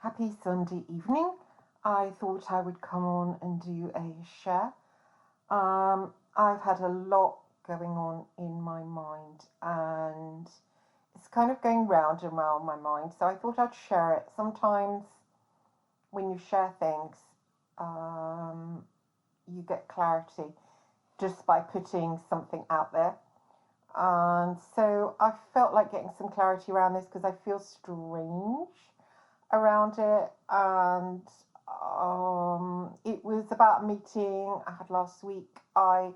Happy Sunday evening. I thought I would come on and do a share. I've had a lot going on in my mind and it's kind of going round and round my mind. So I thought I'd share it. Sometimes when you share things, you get clarity just by putting something out there. And so I felt like getting some clarity around this because I feel strange around it. And it was about a meeting I had last week. I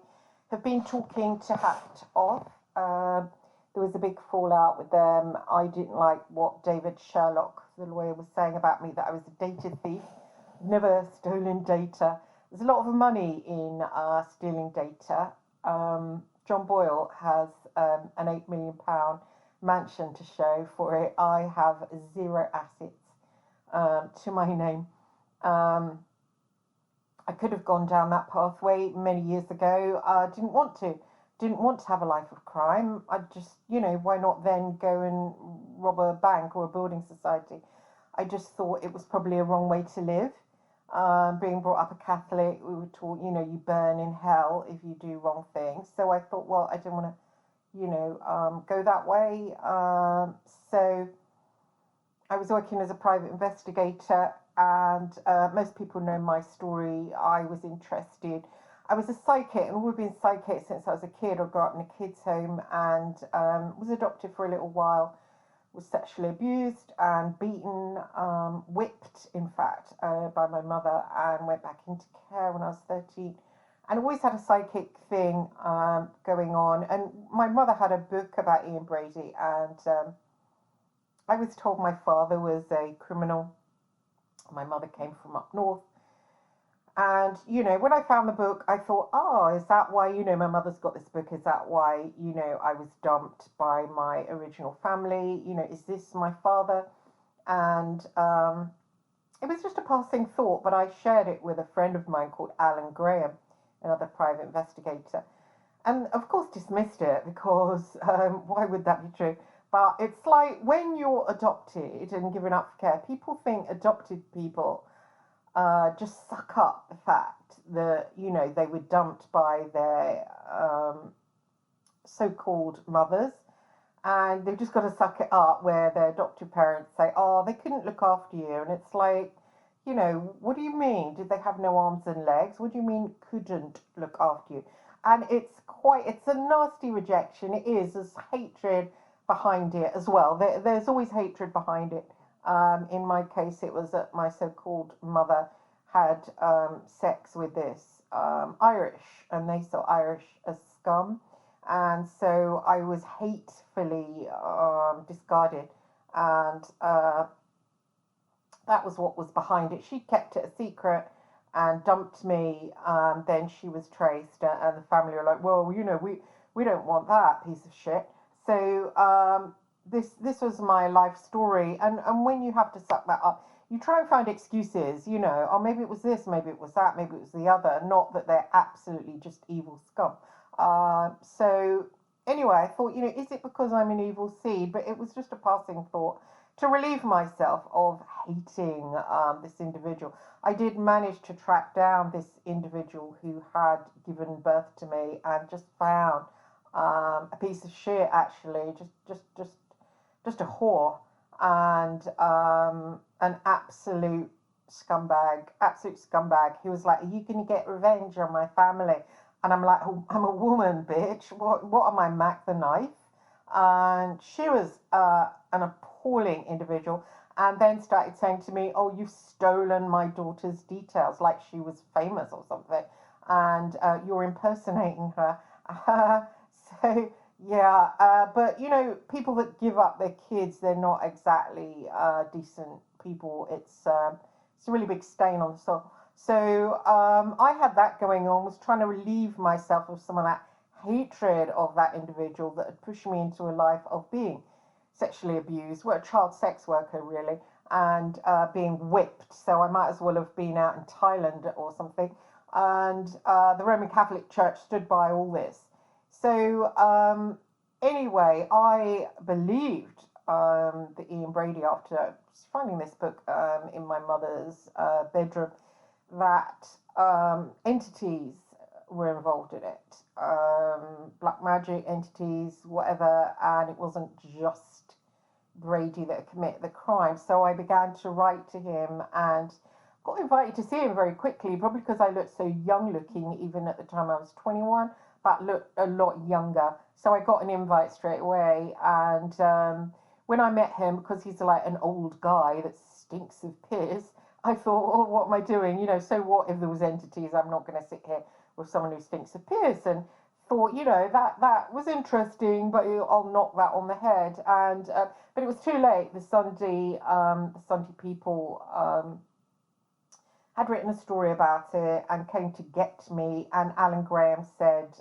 have been talking to Hart off. There was a big fallout with them. I didn't like what David Sherlock, the lawyer, was saying about me, that I was a data thief. Never stolen data. There's a lot of money in stealing data. John Boyle has an £8 million mansion to show for it. I have zero assets to my name. I could have gone down that pathway many years ago. Didn't want to have a life of crime. I just, why not then go and rob a bank or a building society? I just thought it was probably a wrong way to live. Being brought up a Catholic, we were taught, you burn in hell if you do wrong things. So I thought, well, I didn't want to, go that way. So I was working as a private investigator, and most people know my story. I was interested. I was a psychic, and we've been psychic since I was a kid. I grew up in a kids' home and was adopted for a little while. Was sexually abused and beaten, whipped, in fact, by my mother, and went back into care when I was 13. And always had a psychic thing going on. And my mother had a book about Ian Brady, and I was told my father was a criminal. My mother came from up north. And, when I found the book, I thought, oh, is that why, my mother's got this book? Is that why, I was dumped by my original family? Is this my father? And it was just a passing thought, but I shared it with a friend of mine called Alan Graham, another private investigator. And, of course, dismissed it because why would that be true? But it's like when you're adopted and given up for care, people think adopted people just suck up the fact that, they were dumped by their so-called mothers, and they've just got to suck it up where their adoptive parents say, oh, they couldn't look after you. And it's like, what do you mean? Did they have no arms and legs? What do you mean couldn't look after you? And it's a nasty rejection. It is. There's hatred behind it as well. There's always hatred behind it. In my case, it was that my so-called mother had sex with this Irish, and they saw Irish as scum. And so I was hatefully discarded. And that was what was behind it. She kept it a secret and dumped me. Then she was traced, and the family were like, well, we don't want that piece of shit. So this was my life story, and when you have to suck that up, you try and find excuses, oh, maybe it was this, maybe it was that, maybe it was the other, not that they're absolutely just evil scum. So anyway, I thought, is it because I'm an evil seed? But it was just a passing thought to relieve myself of hating this individual. I did manage to track down this individual who had given birth to me, and just found a piece of shit, actually, just a whore, and an absolute scumbag. He was like, are you going to get revenge on my family? And I'm like, oh, I'm a woman, bitch. What am I, Mac the Knife? And she was an appalling individual, and then started saying to me, oh, you've stolen my daughter's details, like she was famous or something, and you're impersonating her. So yeah, but people that give up their kids, they're not exactly decent people. It's a really big stain on the soul. So I had that going on, was trying to relieve myself of some of that hatred of that individual that had pushed me into a life of being sexually abused. We're a child sex worker, really, and being whipped. So I might as well have been out in Thailand or something. And the Roman Catholic Church stood by all this. So anyway, I believed the Ian Brady after finding this book in my mother's bedroom that entities were involved in it, black magic entities, whatever, and it wasn't just Brady that committed the crime. So I began to write to him and got invited to see him very quickly, probably because I looked so young looking, even at the time I was 21, but looked a lot younger. So I got an invite straight away. And when I met him, because he's like an old guy that stinks of piss, I thought, oh, what am I doing? You know, so what if there was entities? I'm not going to sit here with someone who stinks of piss. And thought, you know, that was interesting, but I'll knock that on the head. And but it was too late. The Sunday People had written a story about it and came to get me. And Alan Graham said,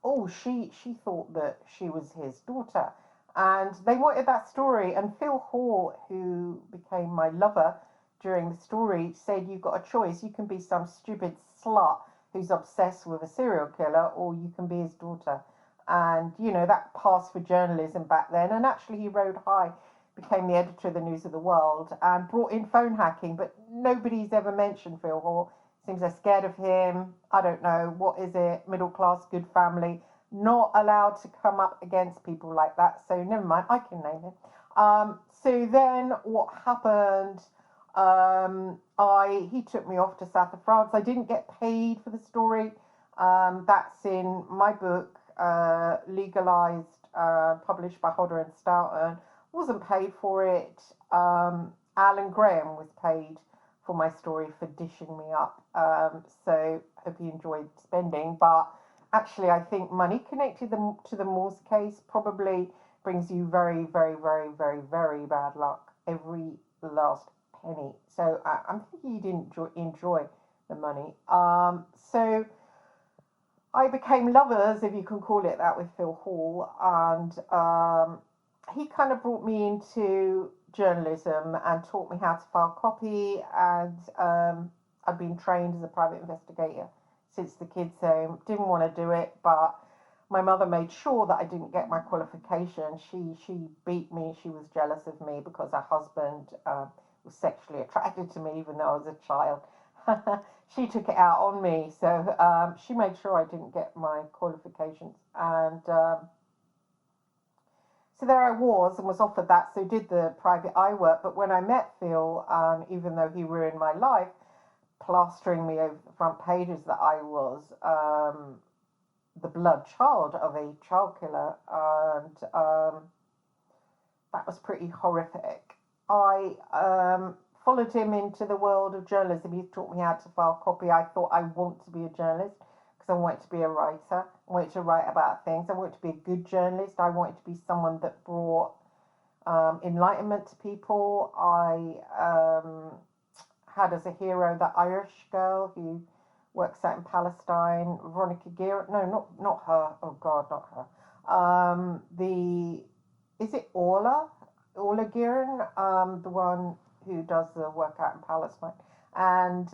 "Oh, she thought that she was his daughter," and they wanted that story. And Phil Hall, who became my lover during the story, said, "You've got a choice. You can be some stupid slut who's obsessed with a serial killer, or you can be his daughter." And, you know, that passed for journalism back then. And actually, he rode high, became the editor of the News of the World, and brought in phone hacking. But nobody's ever mentioned Phil Hall. Seems they're scared of him. I don't know. What is it? Middle class, good family. Not allowed to come up against people like that. So never mind. I can name him. So then what happened? He took me off to south of France. I didn't get paid for the story. That's in my book, legalized, published by Hodder and Stoughton. Wasn't paid for it. Alan Graham was paid for my story for dishing me up. So hope you enjoyed spending. But actually, I think money connected to the Morse case probably brings you very, very, very, very, very bad luck every last penny. So I'm thinking you didn't enjoy the money. So I became lovers, if you can call it that, with Phil Hall, and he kind of brought me into journalism and taught me how to file copy. And I've been trained as a private investigator since the kids' home. Didn't want to do it, but my mother made sure that I didn't get my qualification. She beat me. She was jealous of me because her husband was sexually attracted to me, even though I was a child. She took it out on me, so she made sure I didn't get my qualifications. And so there I was and was offered that, so did the private eye work. But when I met Phil, even though he ruined my life, plastering me over the front pages that I was the blood child of a child killer, and that was pretty horrific. I followed him into the world of journalism. He taught me how to file copy. I thought I want to be a journalist because I wanted to be a writer. I wanted to write about things. I wanted to be a good journalist. I wanted to be someone that brought enlightenment to people. I had as a hero the Irish girl who works out in Palestine, Veronica Gear. No, not her. Oh God, not her. Is it Orla Guerin, the one who does the work out in Palestine, and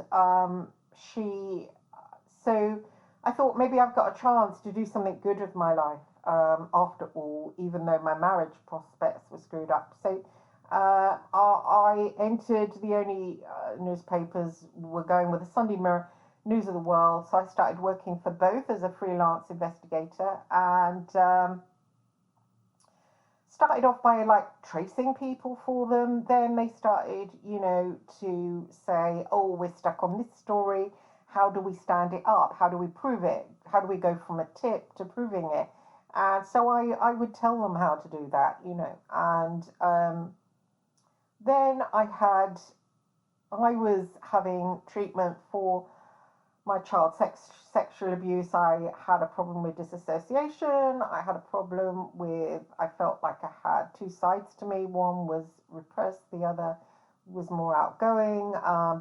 so I thought maybe I've got a chance to do something good with my life after all, even though my marriage prospects were screwed up. So I entered the only newspapers were going with the Sunday Mirror, News of the World. So I started working for both as a freelance investigator, and started off by like tracing people for them. Then they started, you know, to say, oh, we're stuck on this story. How do we stand it up? How do we prove it? How do we go from a tip to proving it? And so I would tell them how to do that, you know. And then I was having treatment for my child sexual abuse. I had a problem with disassociation. I had a problem with, I felt like I had two sides to me. One was repressed, the other was more outgoing,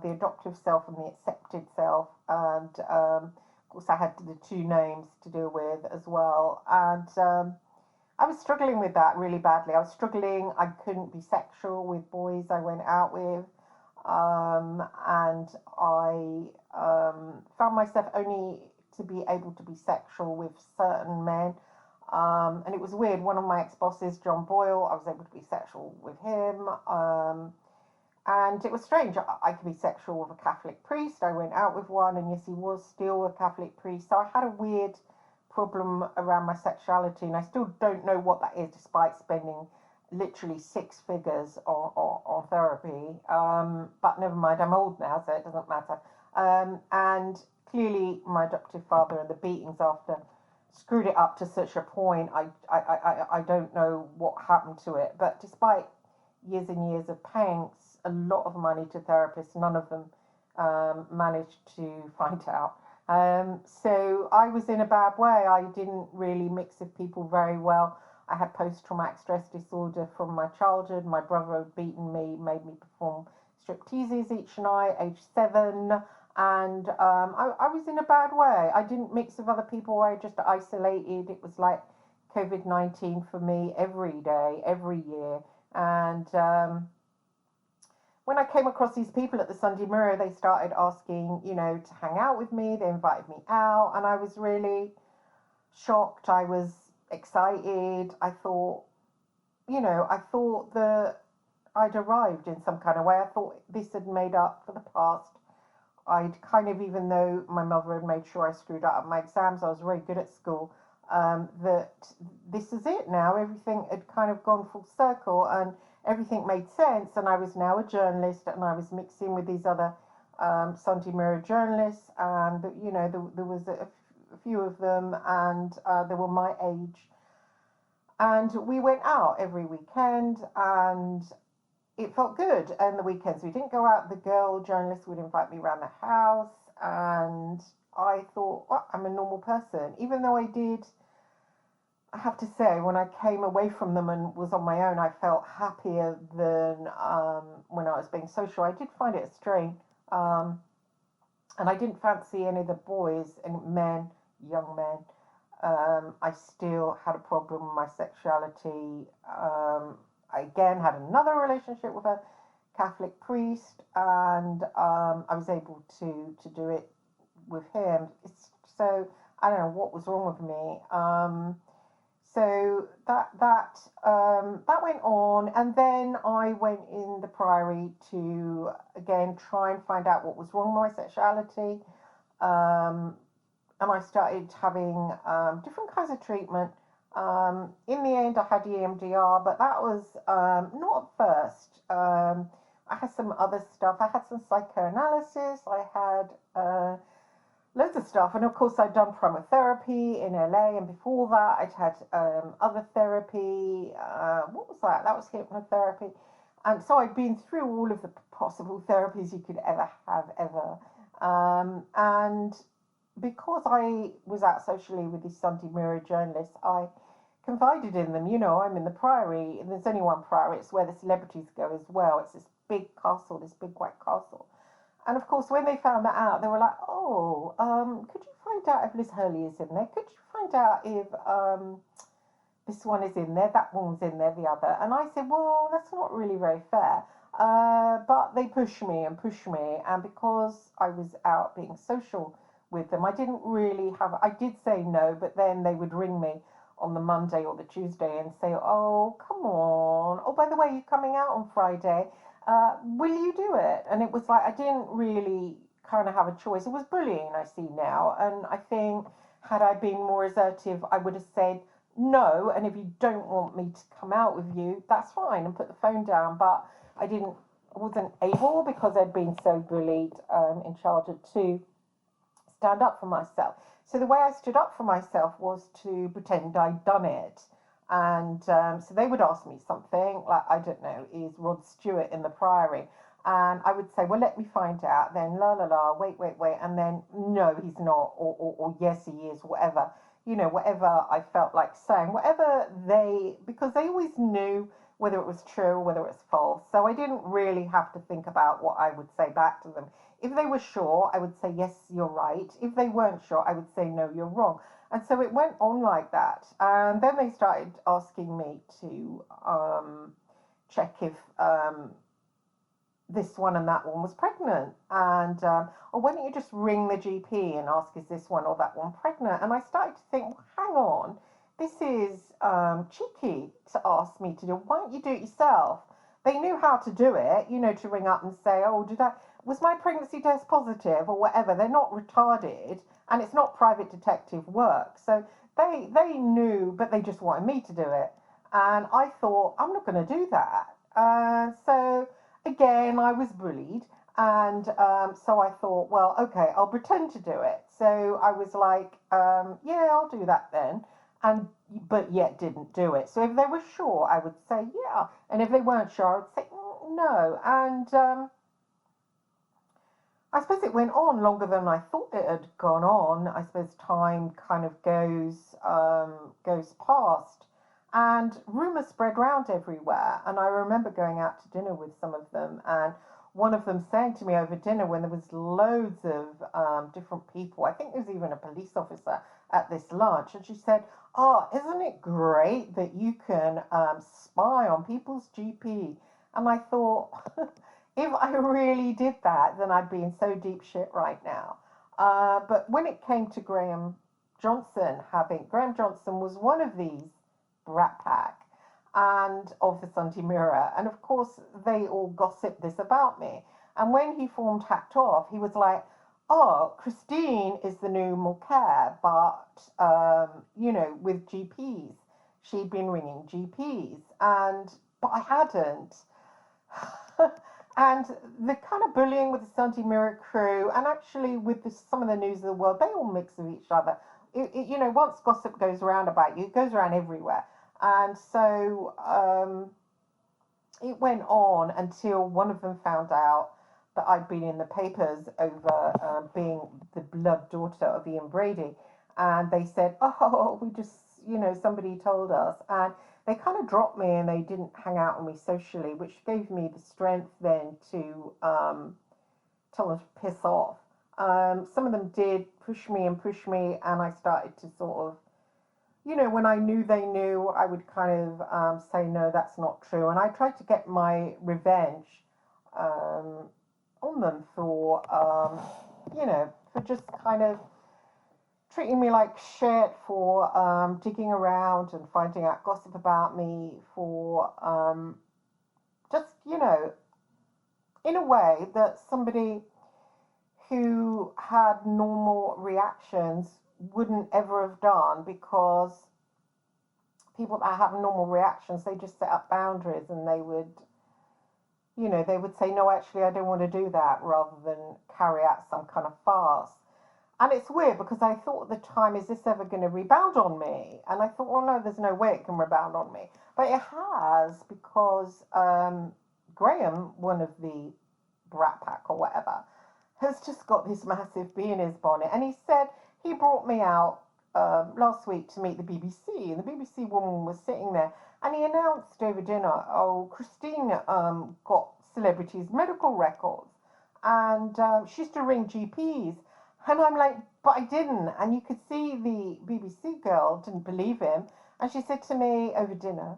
the adoptive self and the accepted self. And of course, I had the two names to deal with as well. And I was struggling with that really badly. I was struggling. I couldn't be sexual with boys I went out with. And I found myself only to be able to be sexual with certain men. And it was weird. One of my ex-bosses, John Boyle, I was able to be sexual with him. And it was strange. I could be sexual with a Catholic priest. I went out with one, and yes, he was still a Catholic priest. So I had a weird problem around my sexuality, and I still don't know what that is, despite spending literally six figures on therapy. But never mind, I'm old now, so it doesn't matter. And clearly, my adoptive father and the beatings after screwed it up to such a point. I don't know what happened to it, but despite years and years of paying a lot of money to therapists, none of them managed to find out. So I was in a bad way. I didn't really mix with people very well. I had post-traumatic stress disorder from my childhood. My brother had beaten me, made me perform stripteases each night, age 7. And I was in a bad way. I didn't mix with other people. I just isolated. It was like COVID-19 for me every day, every year. And when I came across these people at the Sunday Mirror, they started asking, to hang out with me. They invited me out, and I was really shocked. I was excited. I thought that I'd arrived in some kind of way. I thought this had made up for the past. I'd kind of, even though my mother had made sure I screwed up my exams, I was very good at school, that this is it now. Everything had kind of gone full circle, and everything made sense, and I was now a journalist, and I was mixing with these other Sunday Mirror journalists, and there was a few of them, and they were my age, and we went out every weekend, and it felt good. And the weekends we didn't go out, the girl journalist would invite me around the house, and I thought, well, I'm a normal person, even though I have to say, when I came away from them and was on my own, I felt happier than when I was being social. I did find it a strain, and I didn't fancy any of the boys and men, young men. I still had a problem with my sexuality. I again had another relationship with a Catholic priest, and I was able to do it with him. So I don't know what was wrong with me. So that went on, and then I went in the Priory to again try and find out what was wrong with my sexuality, and I started having different kinds of treatment. In the end, I had EMDR, but that was not at first. I had some other stuff. I had some psychoanalysis. I had loads of stuff, and of course I'd done promotherapy in LA, and before that I'd had other therapy. What was that? That was hypnotherapy, and so I'd been through all of the possible therapies you could ever have ever. And because I was out socially with these Sunday Mirror journalists, I confided in them. I'm in the Priory, and there's only one Priory. It's where the celebrities go as well. It's this big castle, this big white castle. And of course, when they found that out, they were like, "Oh, could you find out if Liz Hurley is in there? Could you find out if this one is in there, that one's in there, the other?" And I said, "Well, that's not really very fair." But they pushed me and pushed me, and because I was out being social with them, I didn't really have. I did say no, but then they would ring me on the Monday or the Tuesday and say, "Oh, come on. Oh, by the way, you're coming out on Friday. Will you do it?" And it was like I didn't really kind of have a choice. It was bullying, I see now, and I think had I been more assertive, I would have said no. And if you don't want me to come out with you, that's fine, and put the phone down. But I wasn't able, because I'd been so bullied in childhood, to stand up for myself. So the way I stood up for myself was to pretend I'd done it. And so they would ask me something like, I don't know, is Rod Stewart in the Priory? And I would say, well, let me find out. Then la la la, wait. And then no, he's not, or yes, he is, whatever. Whatever I felt like saying, because they always knew whether it was true or whether it was false. So I didn't really have to think about what I would say back to them. If they were sure, I would say, yes, you're right. If they weren't sure, I would say, no, you're wrong. And so it went on like that. And then they started asking me to check if this one and that one was pregnant. And, or why don't you just ring the GP and ask, is this one or that one pregnant? And I started to think, well, hang on. this is cheeky to ask me to do. Why don't you do it yourself? They knew how to do it, to ring up and say, oh, was my pregnancy test positive or whatever? They're not retarded, and it's not private detective work. So they knew, but they just wanted me to do it. And I thought, I'm not going to do that. So again, I was bullied. And so I thought, well, okay, I'll pretend to do it. So I was like, yeah, I'll do that then. And but yet didn't do it. So if they were sure, I would say yeah, and if they weren't sure, I would say no. And I suppose it went on longer than I thought it had gone on. I suppose time kind of goes past, and rumours spread round everywhere. And I remember going out to dinner with some of them, and one of them saying to me over dinner when there was loads of different people. I think there was even a police officer at this lunch, and she said, "Oh, isn't it great that you can spy on people's GP?" And I thought, if I really did that, then I'd be in so deep shit right now. But when it came to Graham Johnson was one of these Brat Pack and of the Sunday Mirror. And of course, they all gossiped this about me. And when he formed Hacked Off, he was like, oh, Christine is the new Mulcair, but, with GPs. She'd been ringing GPs, but I hadn't. And the kind of bullying with the Sunday Mirror crew, and actually with some of the news of the world, they all mix with each other. Once gossip goes around about you, it goes around everywhere. And so it went on until one of them found out that I'd been in the papers over being the blood daughter of Ian Brady. And they said, oh, we just, somebody told us. And they kind of dropped me and they didn't hang out with me socially, which gave me the strength then to tell them to piss off. Some of them did push me, and I started to sort of, when I knew they knew, I would kind of say, no, that's not true. And I tried to get my revenge on them for just kind of treating me like shit, for digging around and finding out gossip about me, for just, in a way that somebody who had normal reactions wouldn't ever have done, because people that have normal reactions, they just set up boundaries, and they would say, no, actually, I don't want to do that, rather than carry out some kind of farce. And it's weird because I thought at the time, is this ever going to rebound on me? And I thought, well, no, there's no way it can rebound on me. But it has, because Graham, one of the Brat Pack or whatever, has just got this massive bee in his bonnet. And he said he brought me out last week to meet the BBC. And the BBC woman was sitting there. And he announced over dinner, oh, Christine got celebrities' medical records. And she used to ring GPs. And I'm like, but I didn't. And you could see the BBC girl didn't believe him. And she said to me over dinner,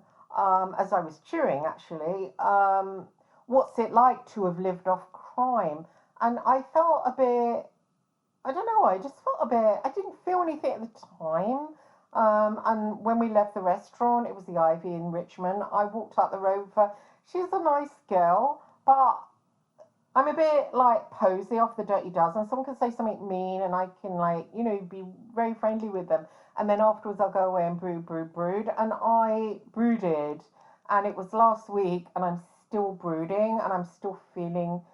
as I was chewing actually, what's it like to have lived off crime? And I felt a bit, I don't know, I just felt a bit, I didn't feel anything at the time. And when we left the restaurant, it was the Ivy in Richmond, I walked up the road with her. She's a nice girl, but I'm a bit like Posey off the Dirty Dozen. Someone can say something mean and I can be very friendly with them. And then afterwards I'll go away and brood. And I brooded. And it was last week and I'm still brooding and I'm still feeling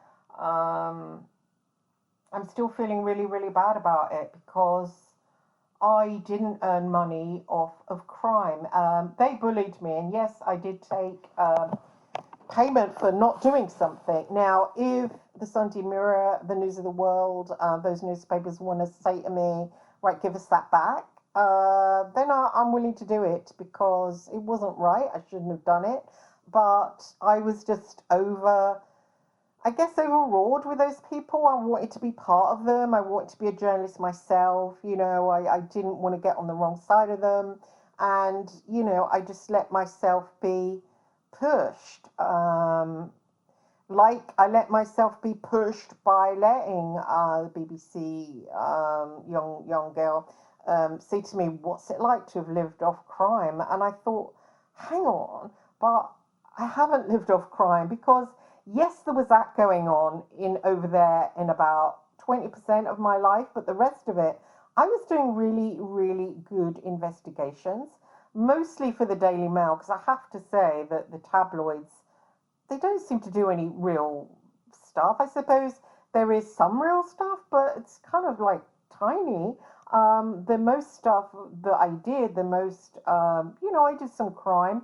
really, really bad about it, because I didn't earn money off of crime. They bullied me, and yes, I did take payment for not doing something. Now, if the Sunday Mirror, the News of the World, those newspapers want to say to me, right, give us that back, then I'm willing to do it, because it wasn't right. I shouldn't have done it. But I was just overawed with those people. I wanted to be part of them. I wanted to be a journalist myself. I didn't want to get on the wrong side of them. And, I just let myself be pushed. Like I let myself be pushed by letting the BBC young girl say to me, what's it like to have lived off crime? And I thought, hang on, but I haven't lived off crime because, yes, there was that going on in over there in about 20% of my life, but the rest of it, I was doing really, really good investigations, mostly for the Daily Mail, because I have to say that the tabloids, they don't seem to do any real stuff. I suppose there is some real stuff, but it's kind of like tiny. The most stuff that I did, I did some crime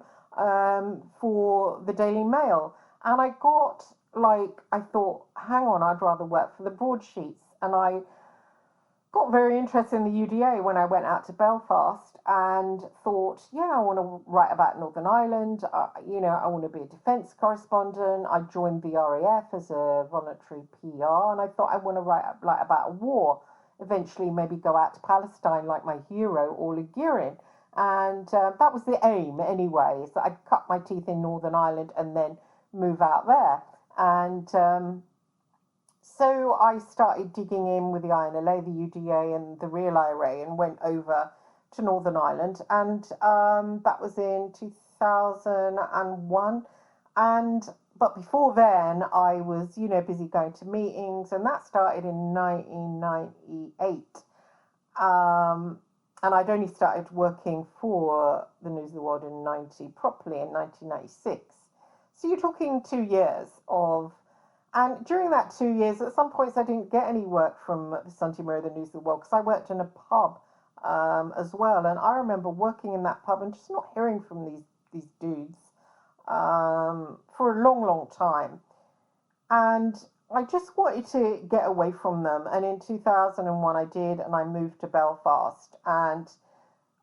for the Daily Mail, and I got like I thought, hang on, I'd rather work for the broadsheets, and I got very interested in the UDA when I went out to Belfast and thought, yeah, I want to write about Northern Ireland. I want to be a defence correspondent. I joined the RAF as a voluntary PR, and I thought I want to write like about a war. Eventually, maybe go out to Palestine like my hero, Orla Guerin. And that was the aim anyway, so I'd cut my teeth in Northern Ireland and then move out there. And so I started digging in with the INLA, the UDA, and the real IRA, and went over to Northern Ireland, and that was in 2001. But before then, I was, busy going to meetings, and that started in 1998. And I'd only started working for the News of the World properly in 1996. So you're talking 2 years of. And during that 2 years, at some points, I didn't get any work from the Sunday Mirror, the News of the World, because I worked in a pub as well. And I remember working in that pub and just not hearing from these dudes for a long, long time. And I just wanted to get away from them. And in 2001, I did, and I moved to Belfast. And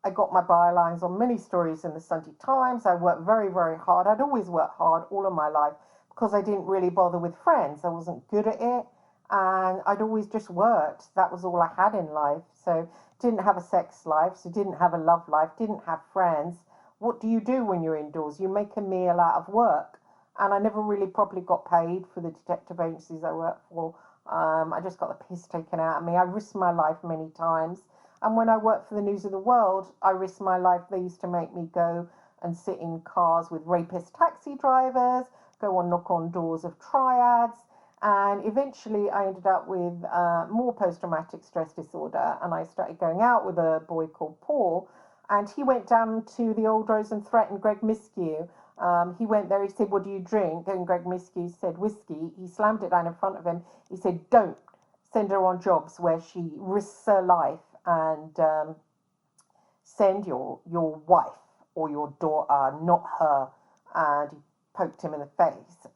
I got my bylines on many stories in the Sunday Times. I worked very, very hard. I'd always worked hard all of my life, because I didn't really bother with friends. I wasn't good at it, and I'd always just worked. That was all I had in life. So didn't have a sex life, so didn't have a love life, didn't have friends. What do you do when you're indoors? You make a meal out of work. And I never really properly got paid for the detective agencies I worked for. I just got the piss taken out of me. I risked my life many times. And when I worked for the News of the World, I risked my life. They used to make me go and sit in cars with rapist taxi drivers, go on knock on doors of triads, and eventually I ended up with more post-traumatic stress disorder, and I started going out with a boy called Paul, and he went down to the Old Rose and threatened Greg Miskew. He went there, he said, what do you drink? And Greg Miskew said, whiskey. He slammed it down in front of him. He said, don't send her on jobs where she risks her life, and send your wife or your daughter, not her. And he poked him in the face.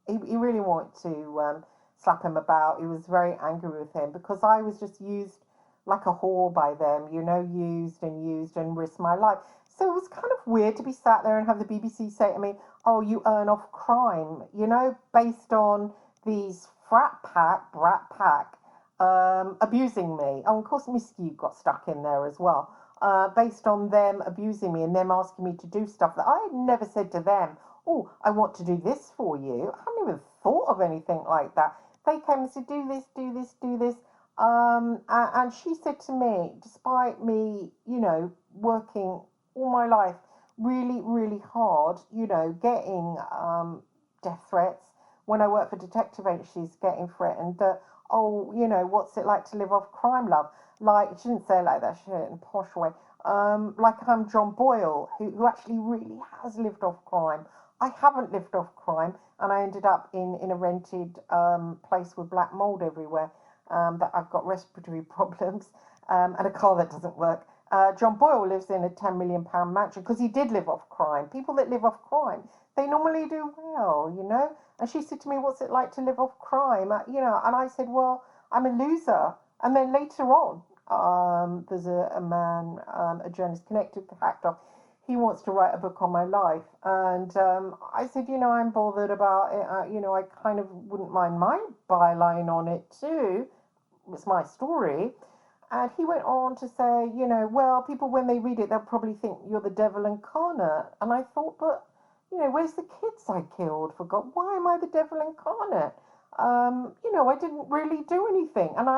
He really wanted to slap him about. He was very angry with him because I was just used like a whore by them, used and risked my life. So it was kind of weird to be sat there and have the BBC say to me, oh, you earn off crime, based on these brat pack, abusing me. Oh, of course, Miskew got stuck in there as well. Based on them abusing me and them asking me to do stuff that I had never said to them. Oh, I want to do this for you. I hadn't even thought of anything like that. They came and said, do this, do this, do this. And she said to me, despite me, working all my life really, really hard, getting death threats. When I worked for detective agencies, getting threatened that, oh, what's it like to live off crime, love? Like, she didn't say it like that, she did it in a posh way. Like I'm John Boyle, who actually really has lived off crime. I haven't lived off crime, and I ended up in a rented place with black mold everywhere, that I've got respiratory problems, and a car that doesn't work. John Boyle lives in a £10 million mansion because he did live off crime. People that live off crime, they normally do well. And she said to me, what's it like to live off crime? And I said, well, I'm a loser. And then later on, there's a man, a journalist connected with Hacked Off. He wants to write a book on my life. And I said, I'm bothered about it. I kind of wouldn't mind my byline on it too. It's my story. And he went on to say, well, people, when they read it, they'll probably think you're the devil incarnate. And I thought, but, where's the kids I killed? For God, why am I the devil incarnate? I didn't really do anything. And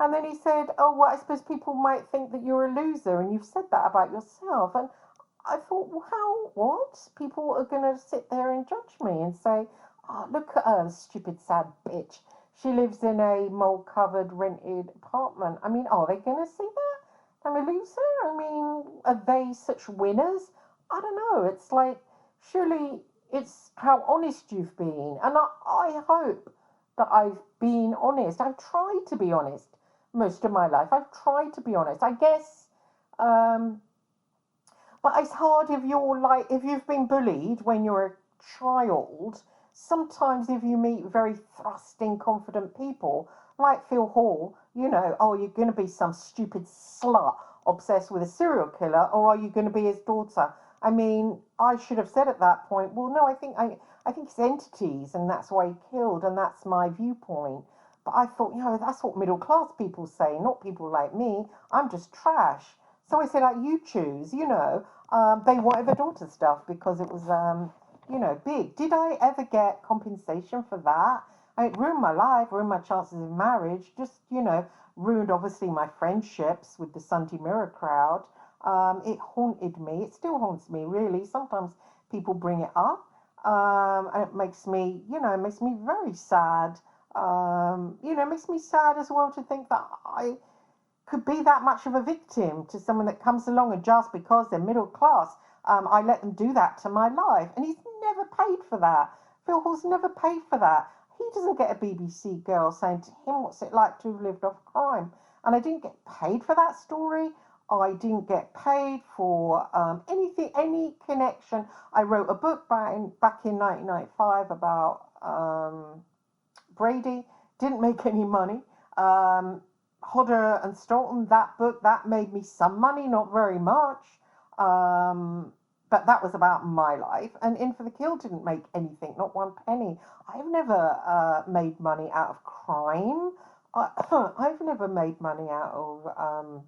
And then he said, oh, well, I suppose people might think that you're a loser and you've said that about yourself. And I thought, well, how, what? People are going to sit there and judge me and say, oh, look at her, stupid, sad bitch. She lives in a mold-covered rented apartment. I mean, are they going to see that? I'm a loser? I mean, are they such winners? I don't know. It's like, surely it's how honest you've been. And I hope that I've been honest. I've tried to be honest most of my life. I've tried to be honest. I guess, but it's hard if you're like, if you've been bullied when you're a child, sometimes if you meet very thrusting, confident people, like Phil Hall, you know, oh, you're going to be some stupid slut obsessed with a serial killer, or are you going to be his daughter? I mean, I should have said at that point, well, no, I think it's entities, and that's why he killed, and that's my viewpoint. But I thought, you know, that's what middle class people say, not people like me. I'm just trash. So I said, like, you choose, you know. They wanted the daughter stuff because it was, you know, big. Did I ever get compensation for that? It ruined my life, ruined my chances of marriage, just, you know, ruined obviously my friendships with the Sunday Mirror crowd. It haunted me. It still haunts me, really. Sometimes people bring it up, and it makes me, you know, it makes me very sad. You know, it makes me sad as well to think that I could be that much of a victim to someone that comes along and just because they're middle class, I let them do that to my life. And he's never paid for that. Phil Hall's never paid for that. He doesn't get a BBC girl saying to him, what's it like to have lived off crime? And I didn't get paid for that story. I didn't get paid for anything, any connection. I wrote a book back in 1995 about Brady. Didn't make any money. Hodder and Stoughton, that book, that made me some money, not very much. But that was about my life. And In for the Kill didn't make anything, not one penny. I've never made money out of crime. I've never made money out of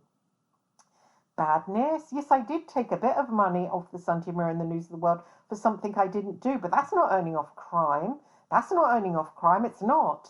badness. Yes, I did take a bit of money off the Sunday Mirror and the News of the World for something I didn't do, but that's not earning off crime. That's not earning off crime. It's not.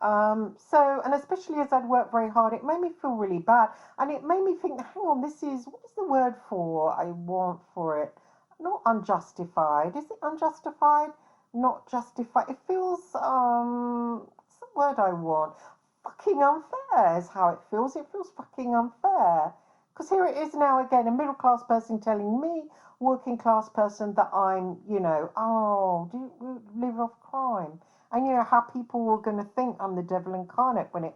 And especially as I'd worked very hard, it made me feel really bad. And it made me think, hang on, what is the word for I want for it? Not unjustified. Is it unjustified? Not justified. It feels, what's the word I want? Fucking unfair is how it feels. It feels fucking unfair. Because here it is now again, a middle class person telling me, working class person, that I'm, you know, oh, do you live off crime? And you know how people are going to think I'm the devil incarnate when it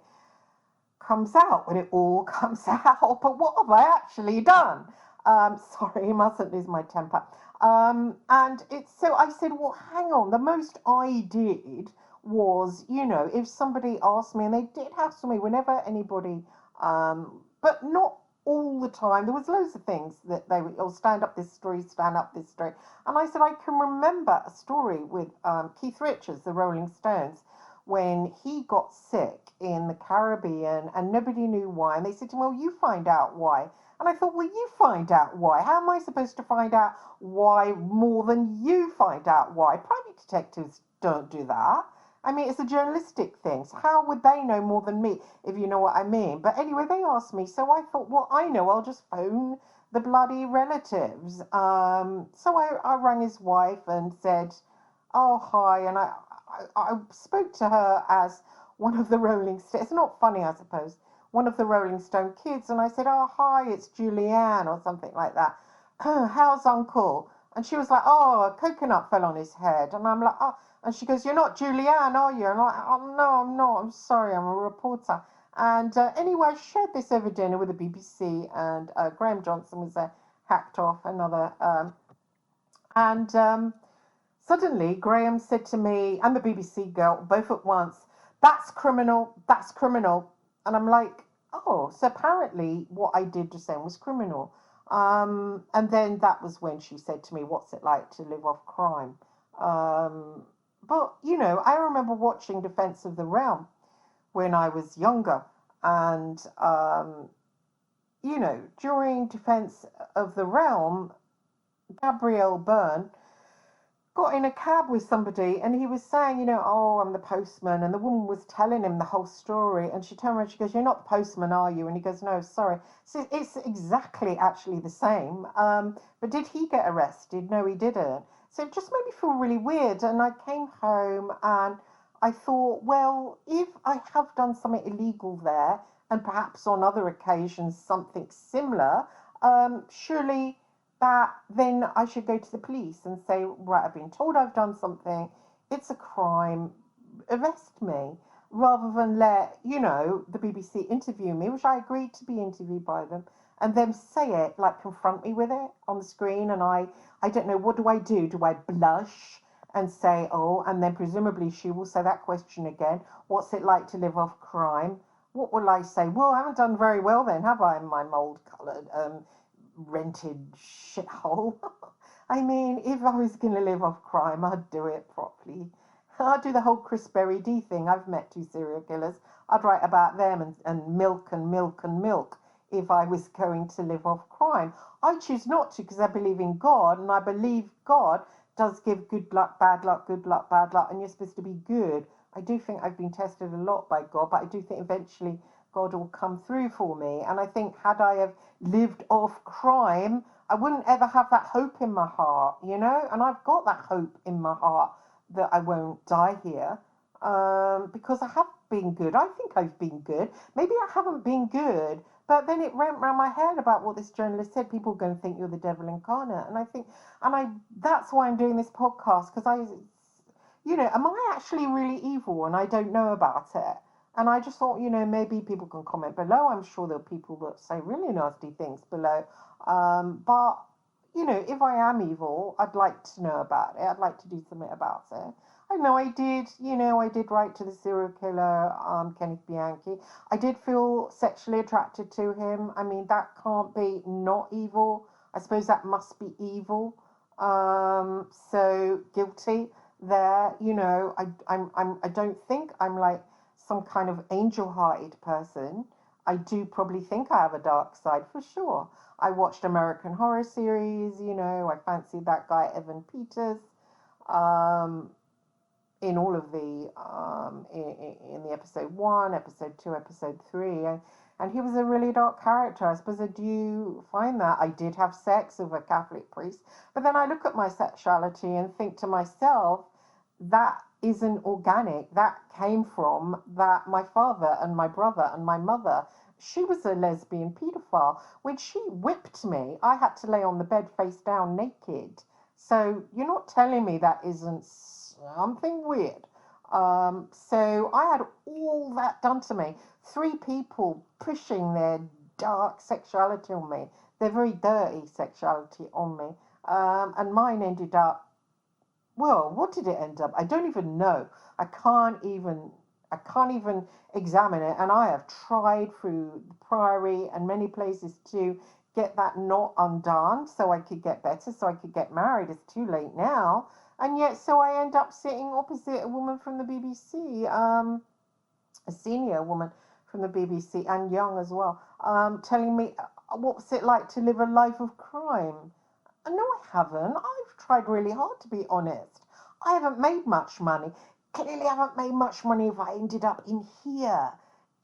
comes out, when it all comes out. But what have I actually done? Sorry, mustn't lose my temper. And it's so I said, well, hang on. The most I did was, you know, if somebody asked me, and they did hassle me whenever anybody, but not all the time. There was loads of things that they would, oh, stand up this story, stand up this story. And I said, I can remember a story with Keith Richards, the Rolling Stones, when he got sick in the Caribbean and nobody knew why. And they said to him, well, you find out why. And I thought, well, you find out why. How am I supposed to find out why more than you find out why? Private detectives don't do that. I mean, it's a journalistic thing. So how would they know more than me, if you know what I mean? But anyway, they asked me. So I thought, well, I know, I'll just phone the bloody relatives. So I rang his wife and said, oh, hi. And I spoke to her as one of the Rolling Stones. It's not funny, I suppose. One of the Rolling Stone kids. And I said, oh, hi, it's Julianne or something like that. How's Uncle? And she was like, oh, a coconut fell on his head. And I'm like, oh. And she goes, you're not Julianne, are you? And I'm like, oh, no, I'm not. I'm sorry, I'm a reporter. And anyway, I shared this over dinner with the BBC, and Graham Johnson was there, hacked off another. And suddenly, Graham said to me, and the BBC girl, both at once, that's criminal, that's criminal. And I'm like, oh, so apparently what I did just then was criminal. And then that was when she said to me, what's it like to live off crime? But, you know, I remember watching Defense of the Realm when I was younger. And, you know, during Defense of the Realm, Gabrielle Byrne got in a cab with somebody and he was saying, oh, I'm the postman. And the woman was telling him the whole story. And she turned around, she goes, you're not the postman, are you? And he goes, no, sorry. So it's exactly actually the same. But did he get arrested? No, he didn't. So it just made me feel really weird. And I came home and I thought, well, if I have done something illegal there, and perhaps on other occasions something similar, surely that then I should go to the police and say, right, I've been told I've done something, it's a crime, arrest me, rather than let, the BBC interview me, which I agreed to be interviewed by them, and then say it, like confront me with it on the screen, and I don't know, what do I do? Do I blush and say, oh, and then presumably she will say that question again, what's it like to live off crime? What will I say? Well, I haven't done very well then, have I, in my mould-coloured, rented shithole? I mean, if I was going to live off crime, I'd do it properly. I'd do the whole Chris Berry D thing. I've met 2 serial killers. I'd write about them and milk and milk and milk if I was going to live off crime. I choose not to because I believe in God, and I believe God does give good luck, bad luck, good luck, bad luck, and you're supposed to be good. I do think I've been tested a lot by God, but I do think eventually God will come through for me. And I think had I have lived off crime, I wouldn't ever have that hope in my heart, and I've got that hope in my heart that I won't die here, because I have been good. I think I've been good. Maybe I haven't been good, but then it went round my head about what this journalist said. People are going to think you're the devil incarnate, and I think, that's why I'm doing this podcast, because am I actually really evil and I don't know about it? And I just thought, maybe people can comment below. I'm sure there are people that say really nasty things below. But, if I am evil, I'd like to know about it. I'd like to do something about it. I know I did write to the serial killer, Kenneth Bianchi. I did feel sexually attracted to him. I mean, that can't be not evil. I suppose that must be evil. So guilty there. I don't think I'm like some kind of angel-hearted person. I do probably think I have a dark side for sure. I watched American Horror series, I fancied that guy Evan Peters, in all of the in the episode 1, episode 2, episode 3, and he was a really dark character. I suppose I do find that. I did have sex with a Catholic priest, but then I look at my sexuality and think to myself, that isn't organic. That came from that my father and my brother and my mother. She was a lesbian paedophile. When she whipped me, I had to lay on the bed face down naked. So you're not telling me that isn't something weird. So I had all that done to me. 3 people pushing their dark sexuality on me, their very dirty sexuality on me. And mine ended up, well, what did it end up? I don't even know. I can't even examine it. And I have tried through the Priory and many places to get that knot undone so I could get better, so I could get married. It's too late now. And yet, so I end up sitting opposite a woman from the BBC, a senior woman from the BBC, and young as well, telling me, what's it like to live a life of crime? No, I haven't. I've tried really hard, to be honest. I haven't made much money. Clearly, I haven't made much money if I ended up in here.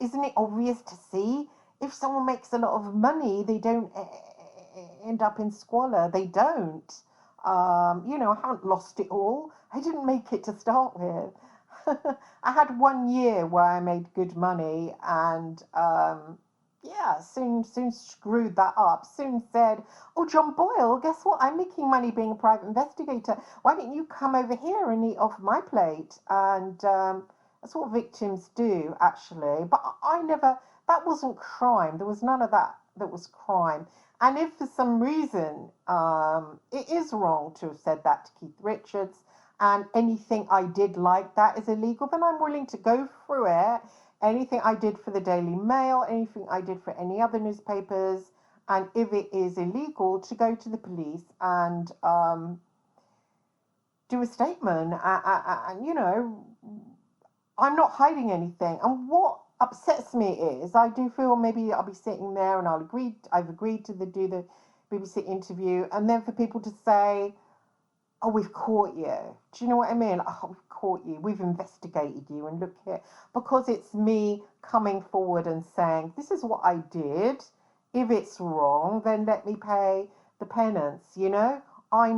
Isn't it obvious to see? If someone makes a lot of money, they don't end up in squalor. They don't. I haven't lost it all. I didn't make it to start with. I had 1 year where I made good money, and soon screwed that up. Soon said, "Oh, John Boyle, guess what? I'm making money being a private investigator. Why don't you come over here and eat off my plate?" And that's what victims do, actually. But I never. That wasn't crime. There was none of that was crime. And if for some reason it is wrong to have said that to Keith Richards, and anything I did like that is illegal, then I'm willing to go through it. Anything I did for the Daily Mail, anything I did for any other newspapers, and if it is illegal, to go to the police and do a statement. And I'm not hiding anything. And what upsets me is I do feel maybe I'll be sitting there and I've agreed to do the BBC interview, and then for people to say, oh, we've caught you. Do you know what I mean? Oh, we've caught you. We've investigated you, and look here, because it's me coming forward and saying, this is what I did. If it's wrong, then let me pay the penance, you know? I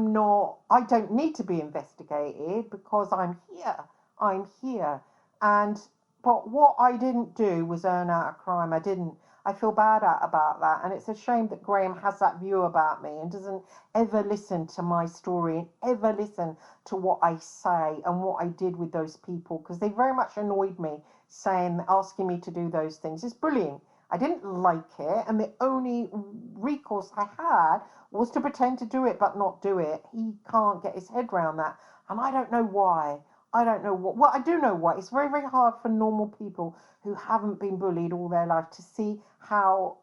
don't need to be investigated because I'm here. I'm here. And, but what I didn't do was earn out a crime. I feel bad about that. And it's a shame that Graham has that view about me and doesn't ever listen to my story and ever listen to what I say and what I did with those people, because they very much annoyed me asking me to do those things. It's bullying. I didn't like it, and the only recourse I had was to pretend to do it but not do it. He can't get his head around that, and I don't know why. I don't know what. Well, I do know why. It's very, very hard for normal people who haven't been bullied all their life to see how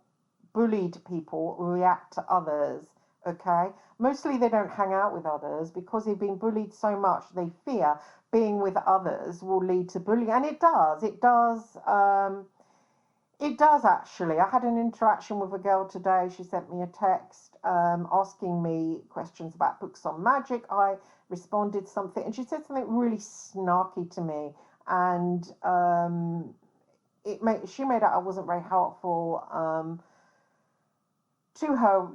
bullied people react to others. Okay, mostly they don't hang out with others because they've been bullied so much they fear being with others will lead to bullying, and it does. It does actually. I had an interaction with a girl today. She sent me a text asking me questions about books on magic. I responded something, and she said something really snarky to me, and she made out I wasn't very helpful. To her,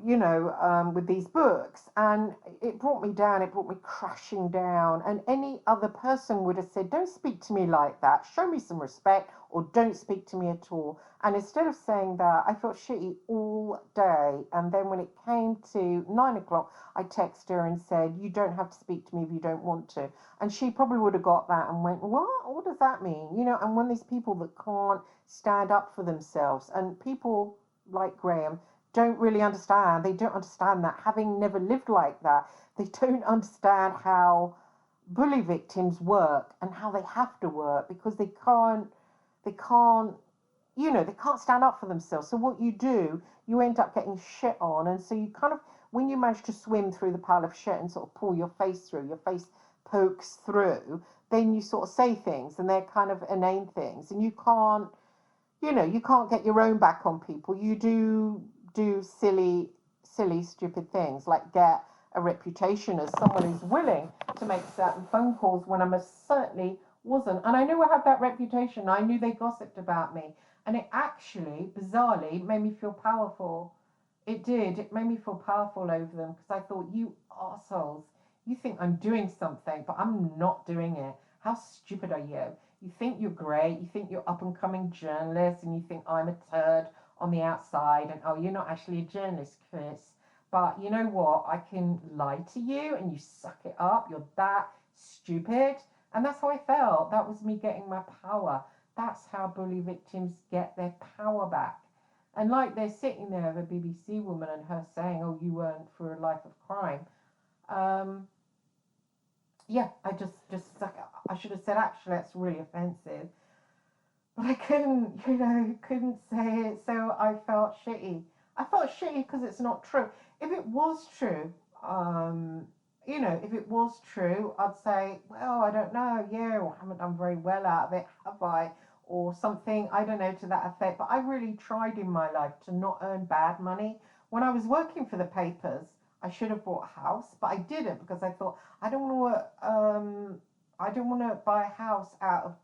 with these books, and it brought me down, it brought me crashing down. And any other person would have said, don't speak to me like that, show me some respect, or don't speak to me at all. And instead of saying that, I felt shitty all day. And then when it came to 9 o'clock, I texted her and said, you don't have to speak to me if you don't want to. And she probably would have got that and went, what does that mean? And when there's people that can't stand up for themselves, and people like Graham don't really understand. They don't understand that, having never lived like that. They don't understand how bully victims work and how they have to work, because they can't, they can't stand up for themselves. So what you do, you end up getting shit on. And so you kind of, when you manage to swim through the pile of shit and sort of pull your face through, your face pokes through, then you sort of say things, and they're kind of inane things. And you can't, you can't get your own back on people. You do silly, stupid things, like get a reputation as someone who's willing to make certain phone calls when I most certainly wasn't. And I knew I had that reputation. I knew they gossiped about me. And it actually, bizarrely, made me feel powerful. It did. It made me feel powerful over them, because I thought, you arseholes, you think I'm doing something, but I'm not doing it. How stupid are you? You think you're great. You think you're up and coming journalist, and you think I'm a turd on the outside, and oh, you're not actually a journalist, Chris. But you know what? I can lie to you and you suck it up. You're that stupid. And that's how I felt. That was me getting my power. That's how bully victims get their power back. And like they're sitting there, the BBC woman, and her saying, oh, you weren't for a life of crime. Yeah, I should have said, actually, that's really offensive. But I couldn't, couldn't say it, so I felt shitty. I felt shitty because it's not true. If it was true, if it was true, I'd say, well, I don't know, yeah, or I haven't done very well out of it, have I? Or something, I don't know, to that effect. But I really tried in my life to not earn bad money. When I was working for the papers, I should have bought a house, but I didn't, because I thought, I don't want to buy a house out of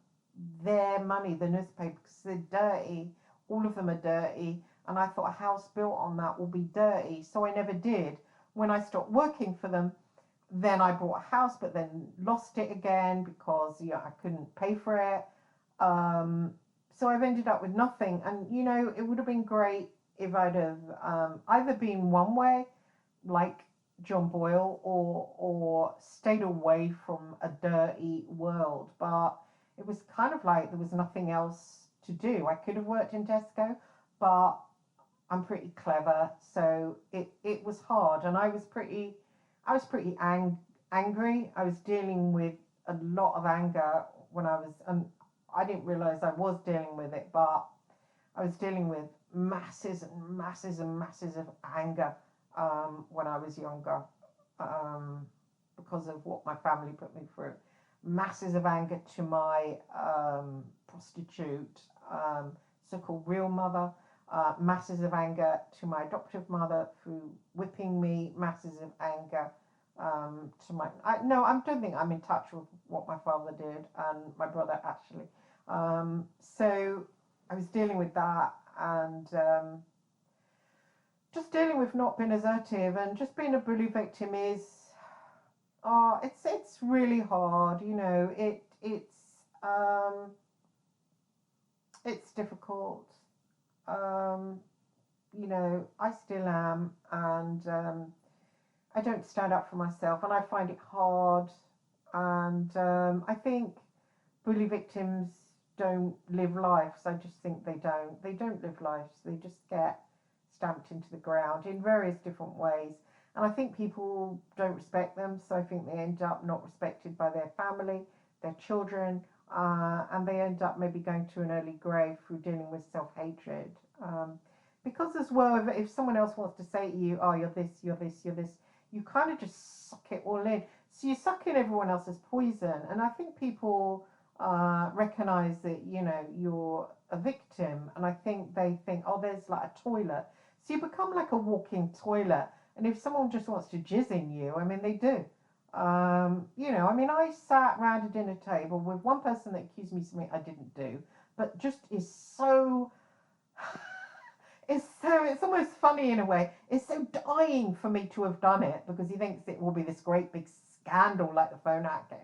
their money, the newspaper, because they're dirty. All of them are dirty. And I thought a house built on that will be dirty. So I never did. When I stopped working for them, then I bought a house, but then lost it again because I couldn't pay for it. So I've ended up with nothing. And, it would have been great if I'd have either been one way, like John Boyle, or stayed away from a dirty world. But it was kind of like there was nothing else to do. I could have worked in Tesco, but I'm pretty clever, so it was hard, and I was pretty angry. I was dealing with a lot of anger when and I didn't realize I was dealing with it, but I was dealing with masses and masses and masses of anger when I was younger, because of what my family put me through. Masses of anger to my prostitute, so-called real mother, masses of anger to my adoptive mother through whipping me, masses of anger To my, no, I don't think I'm in touch with what my father did and my brother actually. So I was dealing with that and just dealing with not being assertive and just being a bully victim is, it's really hard. You know, it's difficult. Um, you know, I still am, and I don't stand up for myself, and I find it hard. And I think bully victims don't live lives. I just think they don't. They don't live lives. They just get stamped into the ground in various different ways. And I think people don't respect them, so I think they end up not respected by their family, their children, and they end up maybe going to an early grave through dealing with self hatred. Because as well, if someone else wants to say to you, "Oh, you're this, you're this, you're this," you kind of just suck it all in. So you suck in everyone else's poison, and I think people recognize that you're a victim, and I think they think, "Oh, there's like a toilet," so you become like a walking toilet. And if someone just wants to jizz in you, I mean, they do. I mean, I sat around a dinner table with one person that accused me of something I didn't do, but just is so it's almost funny in a way. It's so dying for me to have done it because he thinks it will be this great big scandal like the phone hacking,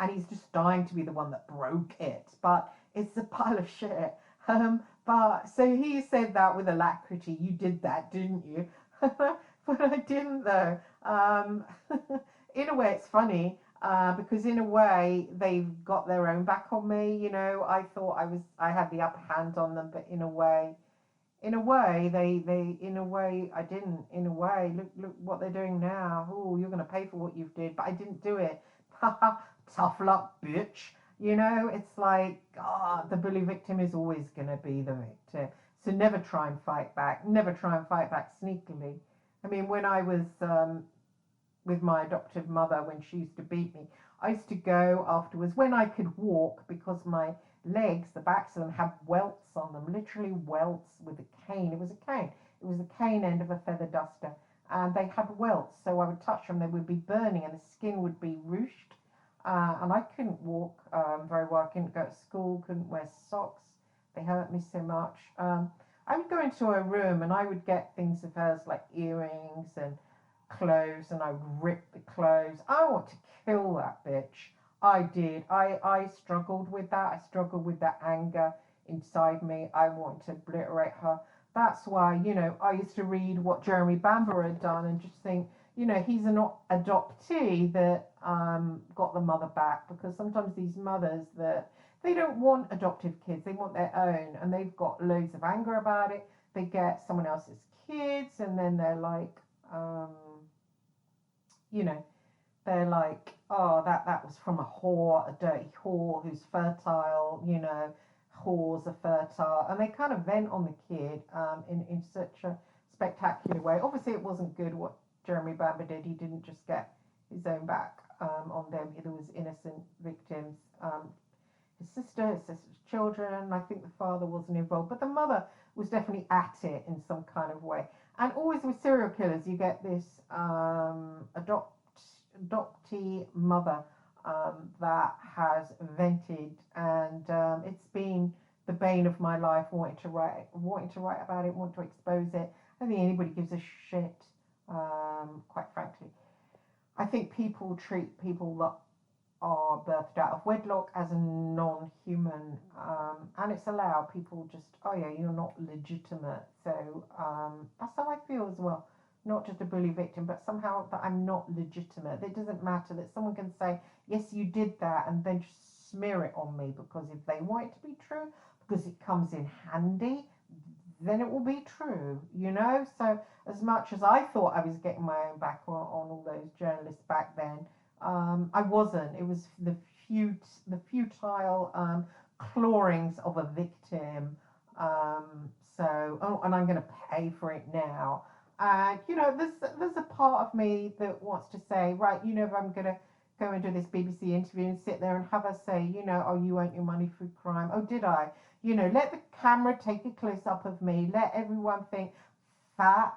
and he's just dying to be the one that broke it. But it's a pile of shit. But so he said that with alacrity. You did that, didn't you? But I didn't though. In a way, it's funny because in a way they've got their own back on me. I thought I had the upper hand on them, but in a way I didn't. In a way, look what they're doing now. Oh, you're going to pay for what you've did, but I didn't do it. Tough luck, bitch. It's like, the bully victim is always going to be the victim. So never try and fight back. Never try and fight back sneakily. I mean, when I was with my adoptive mother, when she used to beat me, I used to go afterwards when I could walk because my legs, the backs of them, had welts on them, literally welts with a cane. It was a cane. It was the cane end of a feather duster. And they had welts, so I would touch them, they would be burning, and the skin would be ruched. And I couldn't walk very well. I couldn't go to school, couldn't wear socks. They hurt me so much. I would go into a room and I would get things of hers like earrings and clothes, and I would rip the clothes. I want to kill that bitch. I did. I struggled with that. I struggled with that anger inside me. I wanted to obliterate her. That's why, I used to read what Jeremy Bamber had done and just think, he's an adoptee that got the mother back, because sometimes these mothers that they don't want adoptive kids, they want their own, and they've got loads of anger about it. They get someone else's kids, and then they're like, you know, they're like, oh, that was from a whore, a dirty whore who's fertile, whores are fertile, and they kind of vent on the kid in such a spectacular way. Obviously, it wasn't good what Jeremy Bamber did. He didn't just get his own back on them. There was innocent victims. His sister's children. I think the father wasn't involved, but the mother was definitely at it in some kind of way. And always with serial killers, you get this adoptee mother that has vented, and it's been the bane of my life. Wanting to write about it, wanting to expose it. I don't think anybody gives a shit. Quite frankly, I think people treat people that are birthed out of wedlock as a non-human, and it's allowed. People just, oh yeah, you're not legitimate. So that's how I feel as well. Not just a bully victim, but somehow that I'm not legitimate. It doesn't matter that someone can say, yes, you did that, and then just smear it on me, because if they want it to be true, because it comes in handy, then it will be true, So as much as I thought I was getting my own back on all those journalists back then, I wasn't. It was the futile clawings of a victim. And I'm going to pay for it now. And there's a part of me that wants to say, right, if I'm going to go and do this BBC interview and sit there and have her say, oh, you earned your money through crime. Oh, did I? Let the camera take a close up of me. Let everyone think, fat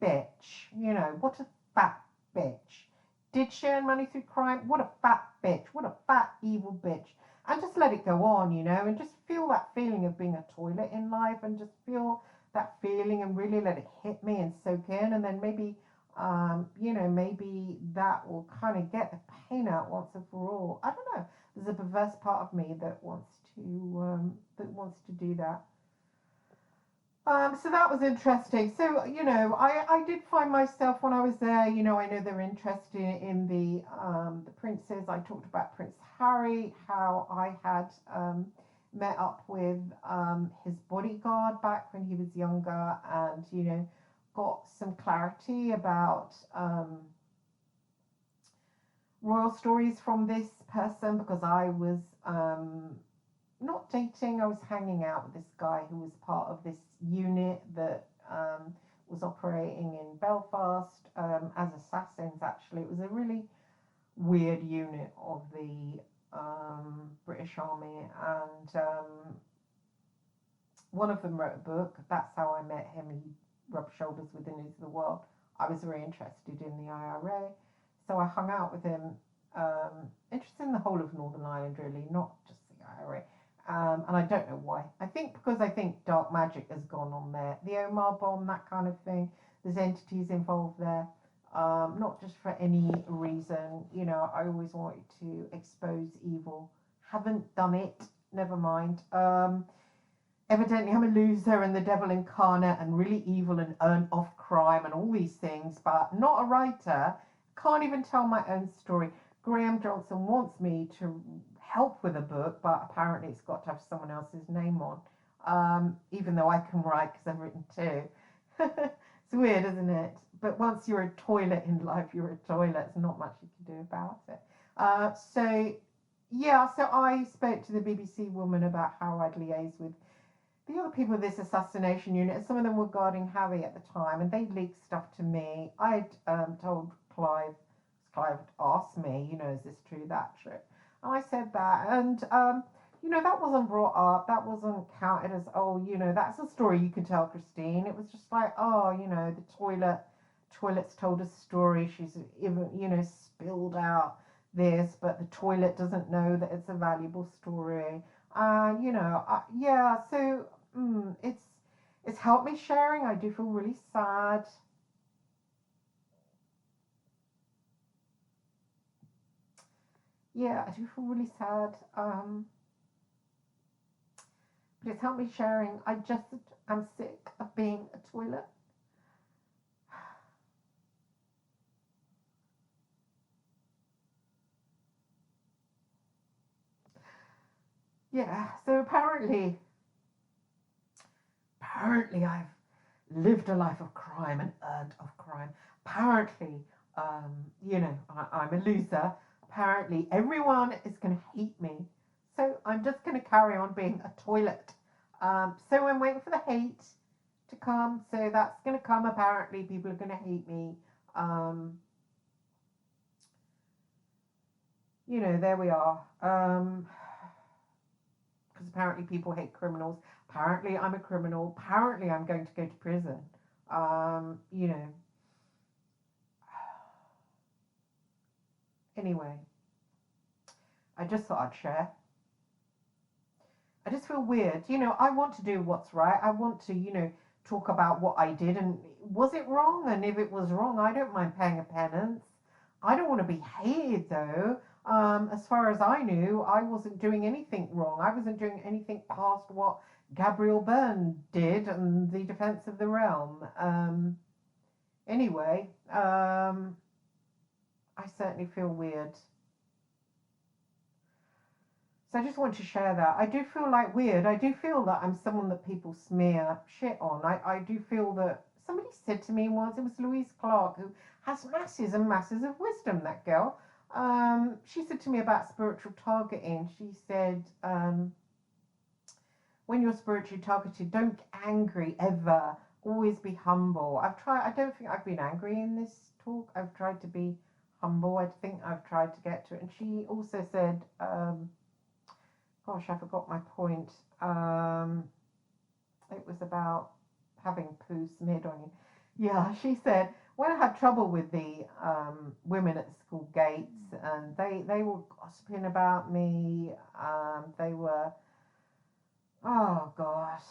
bitch. What a fat bitch. did she earn money through crime? What a fat bitch. What a fat, evil bitch. And just let it go on, and just feel that feeling of being a toilet in life and just feel that feeling and really let it hit me and soak in. And then maybe, maybe that will kind of get the pain out once and for all. I don't know. There's a perverse part of me that wants to do that. So that was interesting. So, I did find myself when I was there, I know they're interested in the princes. I talked about Prince Harry, how I had met up with his bodyguard back when he was younger and, got some clarity about royal stories from this person because I was not dating, I was hanging out with this guy who was part of this unit that was operating in Belfast as assassins, actually. It was a really weird unit of the British Army, and one of them wrote a book. That's how I met him. He rubbed shoulders with the News of the World. I was very interested in the IRA, so I hung out with him, interested in the whole of Northern Ireland, really, not just the IRA. And I don't know why. I think because I think dark magic has gone on there. The Omar bomb, that kind of thing. There's entities involved there. Not just for any reason. I always wanted to expose evil. Haven't done it. Never mind. Evidently I'm a loser and the devil incarnate and really evil and earn off crime and all these things, but not a writer. Can't even tell my own story. Graham Johnson wants me to help with a book, but apparently it's got to have someone else's name on, even though I can write because I've written two. It's weird, isn't it? But once you're a toilet in life, you're a toilet. There's not much you can do about it. So I spoke to the BBC woman about how I'd liaise with the other people of this assassination unit, and some of them were guarding Harry at the time, and they leaked stuff to me. I'd told Clive asked me, is this true, that true? And I said that, and that wasn't brought up. That wasn't counted as, that's a story you can tell, Christine. It was just like, the toilet's told a story. She's even, spilled out this, but the toilet doesn't know that it's a valuable story. So it's helped me sharing. I do feel really sad. Yeah, I do feel really sad. But it's helped me sharing. I just am sick of being a toilet. Yeah, so apparently I've lived a life of crime and earned of crime. Apparently, I'm a loser. Apparently, everyone is going to hate me. So I'm just going to carry on being a toilet. So I'm waiting for the hate to come. So that's going to come. Apparently, people are going to hate me. There we are. Because apparently people hate criminals. Apparently I'm a criminal. Apparently I'm going to go to prison. Anyway, I just thought I'd share. I just feel weird. I want to do what's right. I want to, talk about what I did and was it wrong? And if it was wrong, I don't mind paying a penance. I don't want to be hated though. As far as I knew, I wasn't doing anything wrong. I wasn't doing anything past what Gabriel Byrne did and the Defence of the Realm. Anyway, I certainly feel weird. So I just want to share that. I do feel like weird. I do feel that I'm someone that people smear shit on. I do feel that somebody said to me once, it was Louise Clark, who has masses and masses of wisdom, that girl. She said to me about spiritual targeting. She said, when you're spiritually targeted, don't get angry ever. Always be humble. I don't think I've been angry in this talk. I've tried to be humble. I think I've tried to get to it. And she also said, gosh, I forgot my point. It was about having poo smeared on you. Yeah, she said, when I had trouble with the women at the school gates, and they were gossiping about me. They were, oh gosh,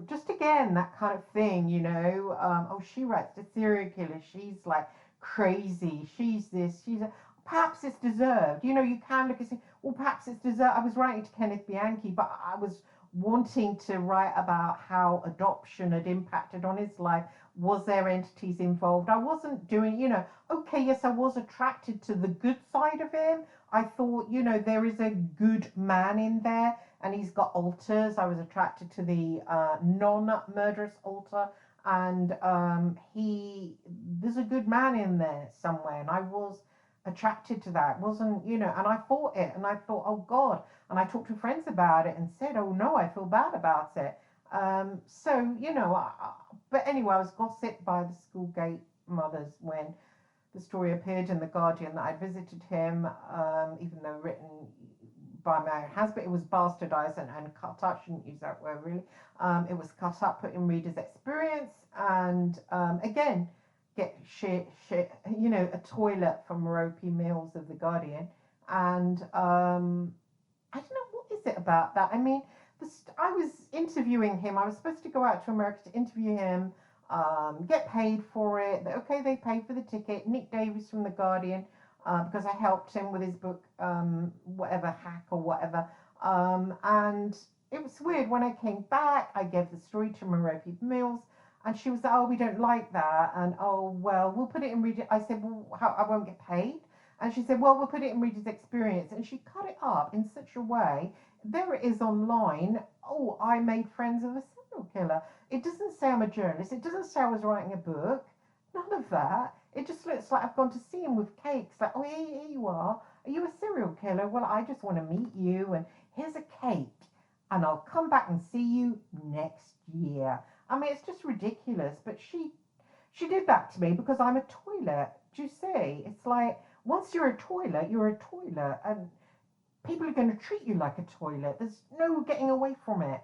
just again that kind of thing, you know. Oh, she writes the serial killer. She's like crazy. She's this. She's a, perhaps it's deserved. You know, you can look and say, well, perhaps it's deserved. I was writing to Kenneth Bianchi, but I was wanting to write about how adoption had impacted on his life. Was there entities involved? I wasn't doing, you know, okay, yes, I was attracted to the good side of him. I thought, you know, there is a good man in there and he's got alters. I was attracted to the non-murderous alter, and he there's a good man in there somewhere, and I was attracted to that. It wasn't, you know, and I fought it, and I thought, oh God, and I talked to friends about it and said, oh no, I feel bad about it. So you know, but anyway, I was gossiped by the school gate mothers when the story appeared in the Guardian that I'd visited him, even though written by my own hands, but it was bastardized and cut up. Shouldn't use that word really. It was cut up, put in reader's experience, and again, get shit, you know, a toilet from Merope Mills of the Guardian, and I don't know what is it about that. I mean, I was interviewing him. I was supposed to go out to America to interview him, get paid for it. Okay, they paid for the ticket. Nick Davies from the Guardian, because I helped him with his book, whatever hack or whatever. And it was weird when I came back. I gave the story to Merope Mills, and she was like, "Oh, we don't like that," and "Oh, well, we'll put it in reader." I said, "Well, how, I won't get paid." And she said, "Well, we'll put it in reader's experience," and she cut it up in such a way. There it is online. Oh, I made friends with a serial killer. It doesn't say I'm a journalist. It doesn't say I was writing a book. None of that. It just looks like I've gone to see him with cakes. Like, oh, here you are. Are you a serial killer? Well, I just want to meet you, and here's a cake, and I'll come back and see you next year. I mean, it's just ridiculous. But she did that to me because I'm a toilet. Do you see? It's like once you're a toilet, you're a toilet, and people are going to treat you like a toilet. There's no getting away from it.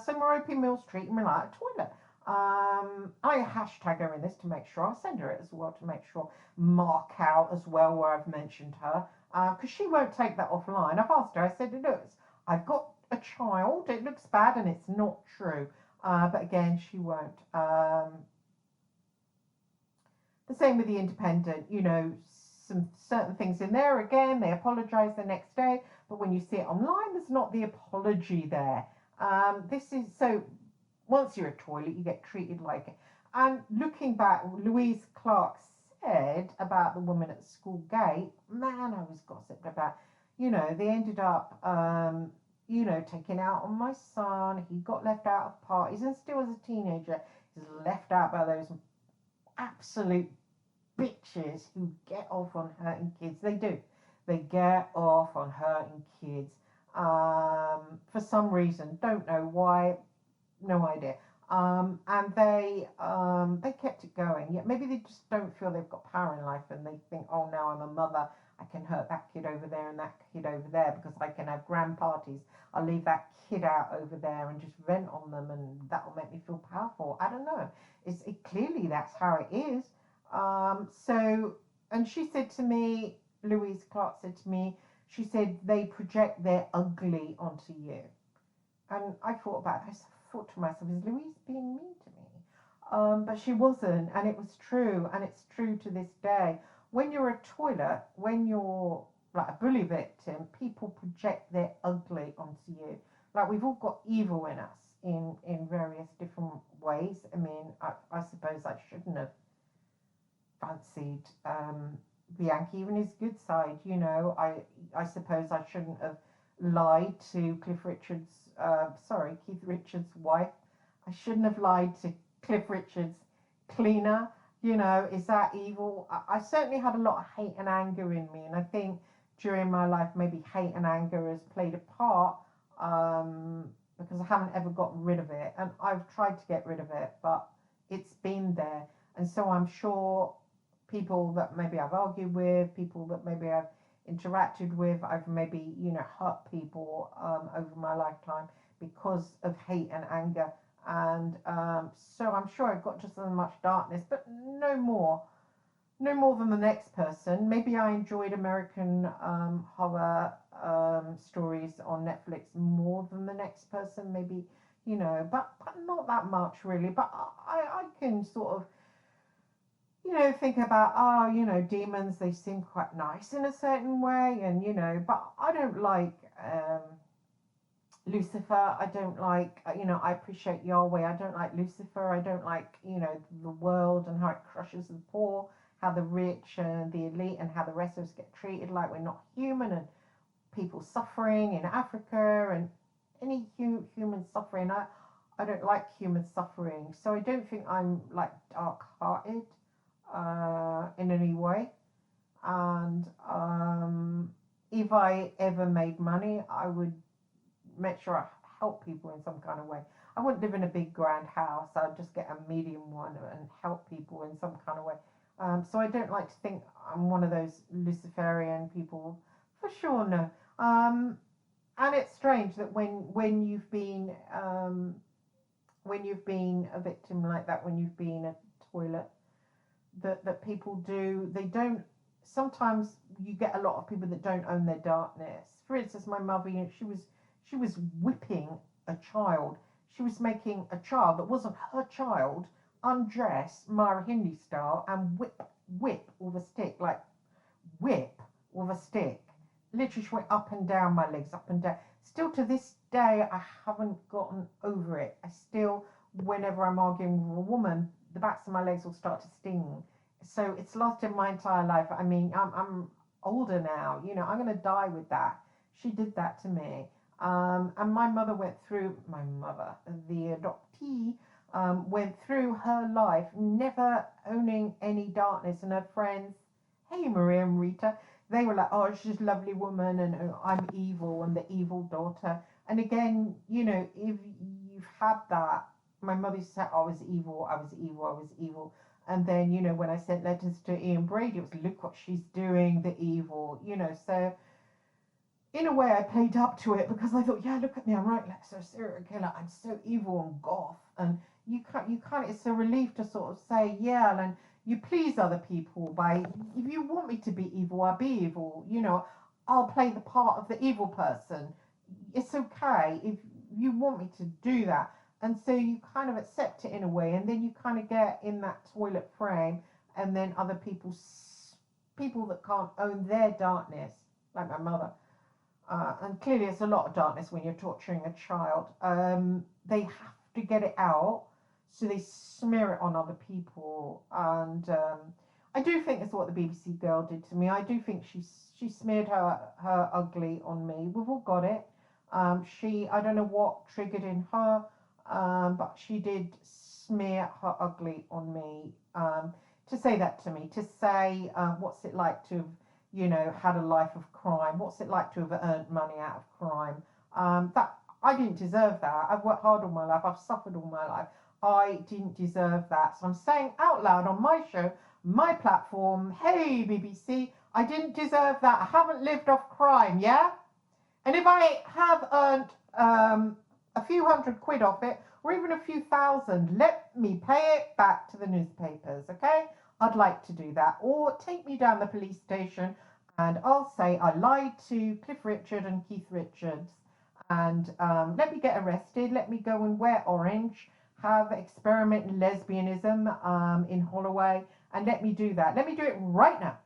So Merope Mills treating me like a toilet. I hashtag her in this to make sure. I'll send her it as well to make sure. Mark out as well where I've mentioned her. Because she won't take that offline. I've asked her, I said, look, I've got a child. It looks bad and it's not true. But again, she won't. The same with the Independent, you know, some certain things in there. Again, they apologise the next day. But when you see it online, there's not the apology there. This is so once you're a toilet, you get treated like it. And looking back, Louise Clark said about the woman at the school gate, man, I was gossiped about. You know, they ended up, you know, taking out on my son. He got left out of parties, and still as a teenager, he's left out by those absolute bitches who get off on hurting kids. They do. They get off on hurting kids. For some reason, don't know why, no idea. And they kept it going. Yeah, maybe they just don't feel they've got power in life, and they think, oh, now I'm a mother, I can hurt that kid over there and that kid over there because I can have grand parties. I'll leave that kid out over there and just vent on them, and that will make me feel powerful. I don't know. Clearly that's how it is. And she said to me, Louise Clark said to me, she said they project their ugly onto you. And I thought about it. I thought to myself, is Louise being mean to me? But she wasn't, and it was true, and it's true to this day. When you're a toilet, when you're like a bully victim, people project their ugly onto you. Like we've all got evil in us in various different ways. I mean, I suppose I shouldn't have fancied Bianchi, even his good side. You know, I suppose I shouldn't have lied to Keith Richards' wife. I shouldn't have lied to Cliff Richards' cleaner. You know, is that evil? I certainly had a lot of hate and anger in me, and I think during my life maybe hate and anger has played a part, because I haven't ever got rid of it, and I've tried to get rid of it, but it's been there. And so I'm sure people that maybe I've argued with, people that maybe I've interacted with, I've maybe, you know, hurt people over my lifetime because of hate and anger. And so I'm sure I've got just as much darkness, but no more. No more than the next person. Maybe I enjoyed American horror stories on Netflix more than the next person. Maybe, but not that much really. But I can sort of, think about, demons, they seem quite nice in a certain way. And, but I don't like Lucifer. I don't like, I appreciate Yahweh. I don't like Lucifer. I don't like, the world and how it crushes the poor, how the rich and the elite and how the rest of us get treated like we're not human, and people suffering in Africa and any human suffering. I don't like human suffering. So I don't think I'm like dark-hearted in any way. And if I ever made money, I would make sure I help people in some kind of way. I wouldn't live in a big grand house. I'd just get a medium one and help people in some kind of way. So I don't like to think I'm one of those Luciferian people. For sure, no. And it's strange that when you've been a victim like that, when you've been a toilet, that people do, they don't. Sometimes you get a lot of people that don't own their darkness. For instance, my mother, she was whipping a child. She was making a child that wasn't her child undress Mara Hindi style and whip with a stick, like whip with a stick. Literally, she went up and down my legs, up and down. Still to this day, I haven't gotten over it. I still, whenever I'm arguing with a woman, the backs of my legs will start to sting. So it's lasted my entire life. I mean, I'm older now. I'm going to die with that. She did that to me. And my mother, the adoptee, went through her life never owning any darkness, and her friends, hey Maria and Rita, they were like, oh, she's a lovely woman, and I'm evil, and the evil daughter. And again, if you've had that, my mother said I was evil, I was evil, I was evil. And then, when I sent letters to Ian Brady, it was, look what she's doing, the evil, so in a way I played up to it, because I thought, yeah, look at me, I'm right, like, so serial killer, I'm so evil and goth. And you can't, it's a relief to sort of say, yeah, and you please other people by, if you want me to be evil, I'll be evil, I'll play the part of the evil person. It's okay if you want me to do that. And so you kind of accept it in a way, and then you kind of get in that toilet frame, and then other people that can't own their darkness, like my mother, and clearly it's a lot of darkness when you're torturing a child. They have to get it out, so they smear it on other people. And I do think it's what the BBC girl did to me. I do think she smeared her ugly on me. We've all got it. I don't know what triggered in her, but she did smear her ugly on me. To say that to me, to say, what's it like to have, had a life of crime? What's it like to have earned money out of crime? That I didn't deserve that. I've worked hard all my life. I've suffered all my life. I didn't deserve that. So I'm saying out loud on my show, my platform, hey BBC, I didn't deserve that. I haven't lived off crime, yeah? And if I have earned a few £100 off it, or even a few thousand, let me pay it back to the newspapers, okay? I'd like to do that. Or take me down the police station and I'll say I lied to Cliff Richard and Keith Richards, and let me get arrested. Let me go and wear orange, have experiment in lesbianism in Holloway, and let me do that. Let me do it right now.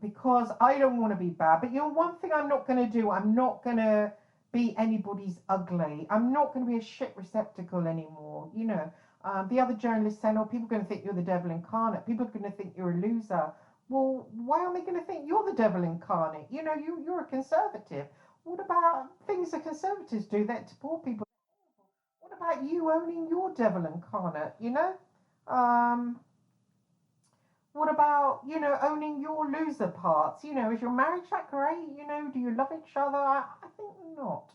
Because I don't want to be bad. But one thing I'm not going to do, I'm not going to be anybody's ugly. I'm not going to be a shit receptacle anymore. The other journalists saying, oh, people are going to think you're the devil incarnate. People are going to think you're a loser. Well, why are they going to think you're the devil incarnate? You're a conservative. What about things that conservatives do that to poor people? What about you owning your devil incarnate, What about, owning your loser parts? Is your marriage that great? Do you love each other? I think not.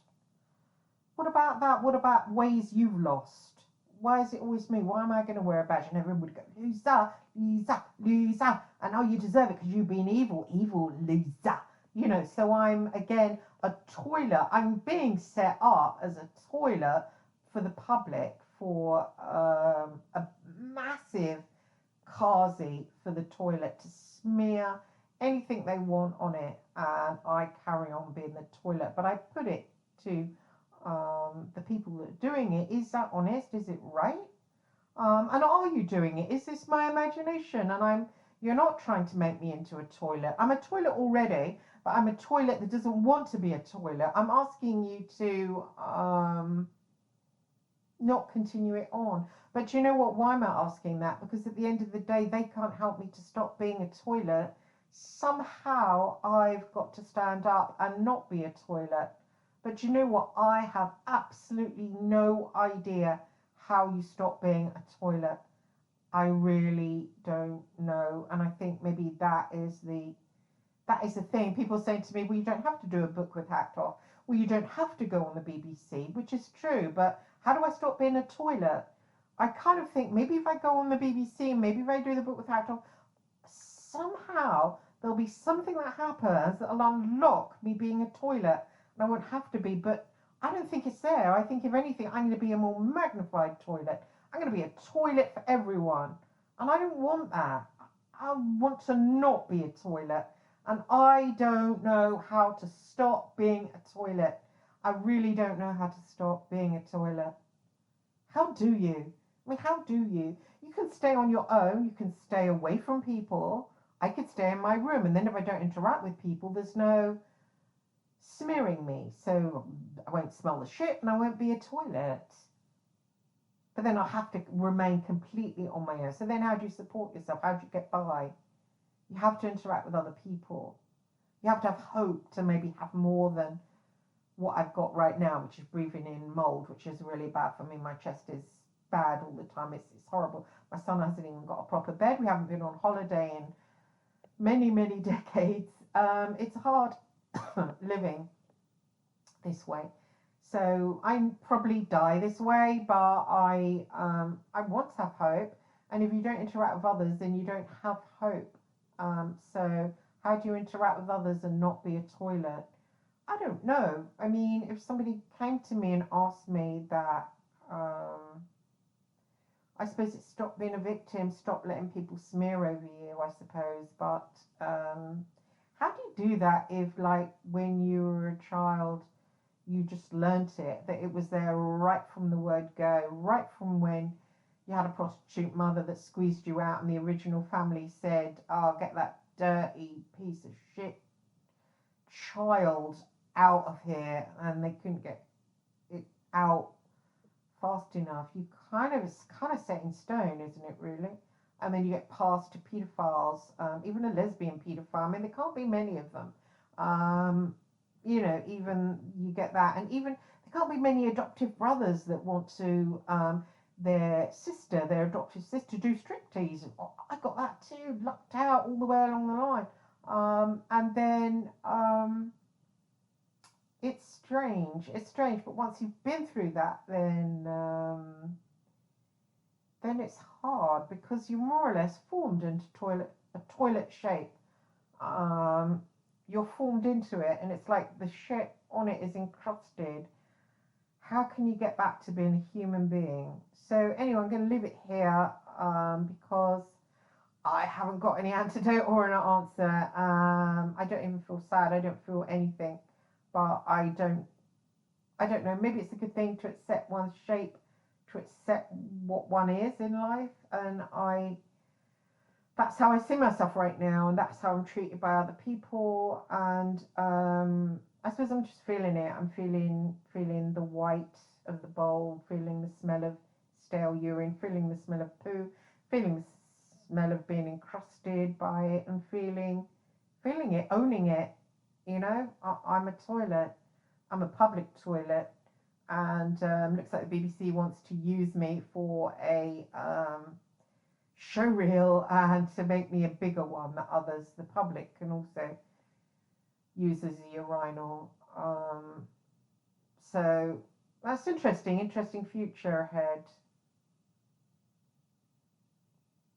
What about that? What about ways you've lost? Why is it always me? Why am I going to wear a badge? And everyone would go, loser, loser, loser. And oh, you deserve it because you've been evil, evil loser. So I'm, again, a toilet. I'm being set up as a toilet for the public for a massive Kazi for the toilet to smear anything they want on it, and I carry on being the toilet. But I put it to the people that are doing it. Is that honest? Is it right? And are you doing it? Is this my imagination? And you're not trying to make me into a toilet. I'm a toilet already, but I'm a toilet that doesn't want to be a toilet. I'm asking you to not continue it on. But do you know what? Why am I asking that? Because at the end of the day, they can't help me to stop being a toilet. Somehow I've got to stand up and not be a toilet. But do you know what? I have absolutely no idea how you stop being a toilet. I really don't know. And I think maybe that is the thing. People saying to me, well, you don't have to do a book with Hart. Well, you don't have to go on the BBC, which is true. But how do I stop being a toilet? I kind of think maybe if I go on the BBC, maybe if I do the book with Hart, somehow there'll be something that happens that'll unlock me being a toilet. And I won't have to be, but I don't think it's there. I think if anything, I'm going to be a more magnified toilet. I'm going to be a toilet for everyone. And I don't want that. I want to not be a toilet. And I don't know how to stop being a toilet. I really don't know how to stop being a toilet. How do you? I mean, how do you? You can stay on your own. You can stay away from people. I could stay in my room. And then if I don't interact with people, there's no smearing me. So I won't smell the shit and I won't be a toilet. But then I'll have to remain completely on my own. So then how do you support yourself? How do you get by? You have to interact with other people. You have to have hope to maybe have more than what I've got right now, which is breathing in mold, which is really bad for me. My chest is bad all the time. It's horrible. My son hasn't even got a proper bed. We haven't been on holiday in many, many decades. It's hard living this way. So I probably die this way, but I want to have hope. And if you don't interact with others, then you don't have hope. So how do you interact with others and not be a toilet? I don't know. I mean, if somebody came to me and asked me that, I suppose it's stop being a victim, stop letting people smear over you, I suppose. But how do you do that if, like, when you were a child, you just learnt it, that it was there right from the word go, right from when you had a prostitute mother that squeezed you out and the original family said, oh, get that dirty piece of shit child out of here, and they couldn't get it out fast enough. It's kind of set in stone, isn't it, really? And then you get passed to paedophiles, even a lesbian paedophile. I mean, there can't be many of them. Even you get that. And even there can't be many adoptive brothers that want to their adoptive sister, do striptease. Oh, I got that too, lucked out all the way along the line. And then it's strange. But once you've been through that, then it's hard, because you're more or less formed into a toilet shape. You're formed into it, and it's like the shit on it is encrusted. How can you get back to being a human being? So anyway, I'm going to leave it here because I haven't got any antidote or an answer. I don't even feel sad. I don't feel anything. But I don't know. Maybe it's a good thing to accept one's shape, to accept what one is in life. And that's how I see myself right now, and that's how I'm treated by other people. And I suppose I'm just feeling it. I'm feeling the white of the bowl, feeling the smell of stale urine, feeling the smell of poo, feeling the smell of being encrusted by it, and feeling it, owning it. I'm a toilet. I'm a public toilet, and looks like the BBC wants to use me for a show reel, and to make me a bigger one that others, the public, can also use as a urinal. So that's interesting future ahead.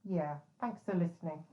Yeah, thanks for listening.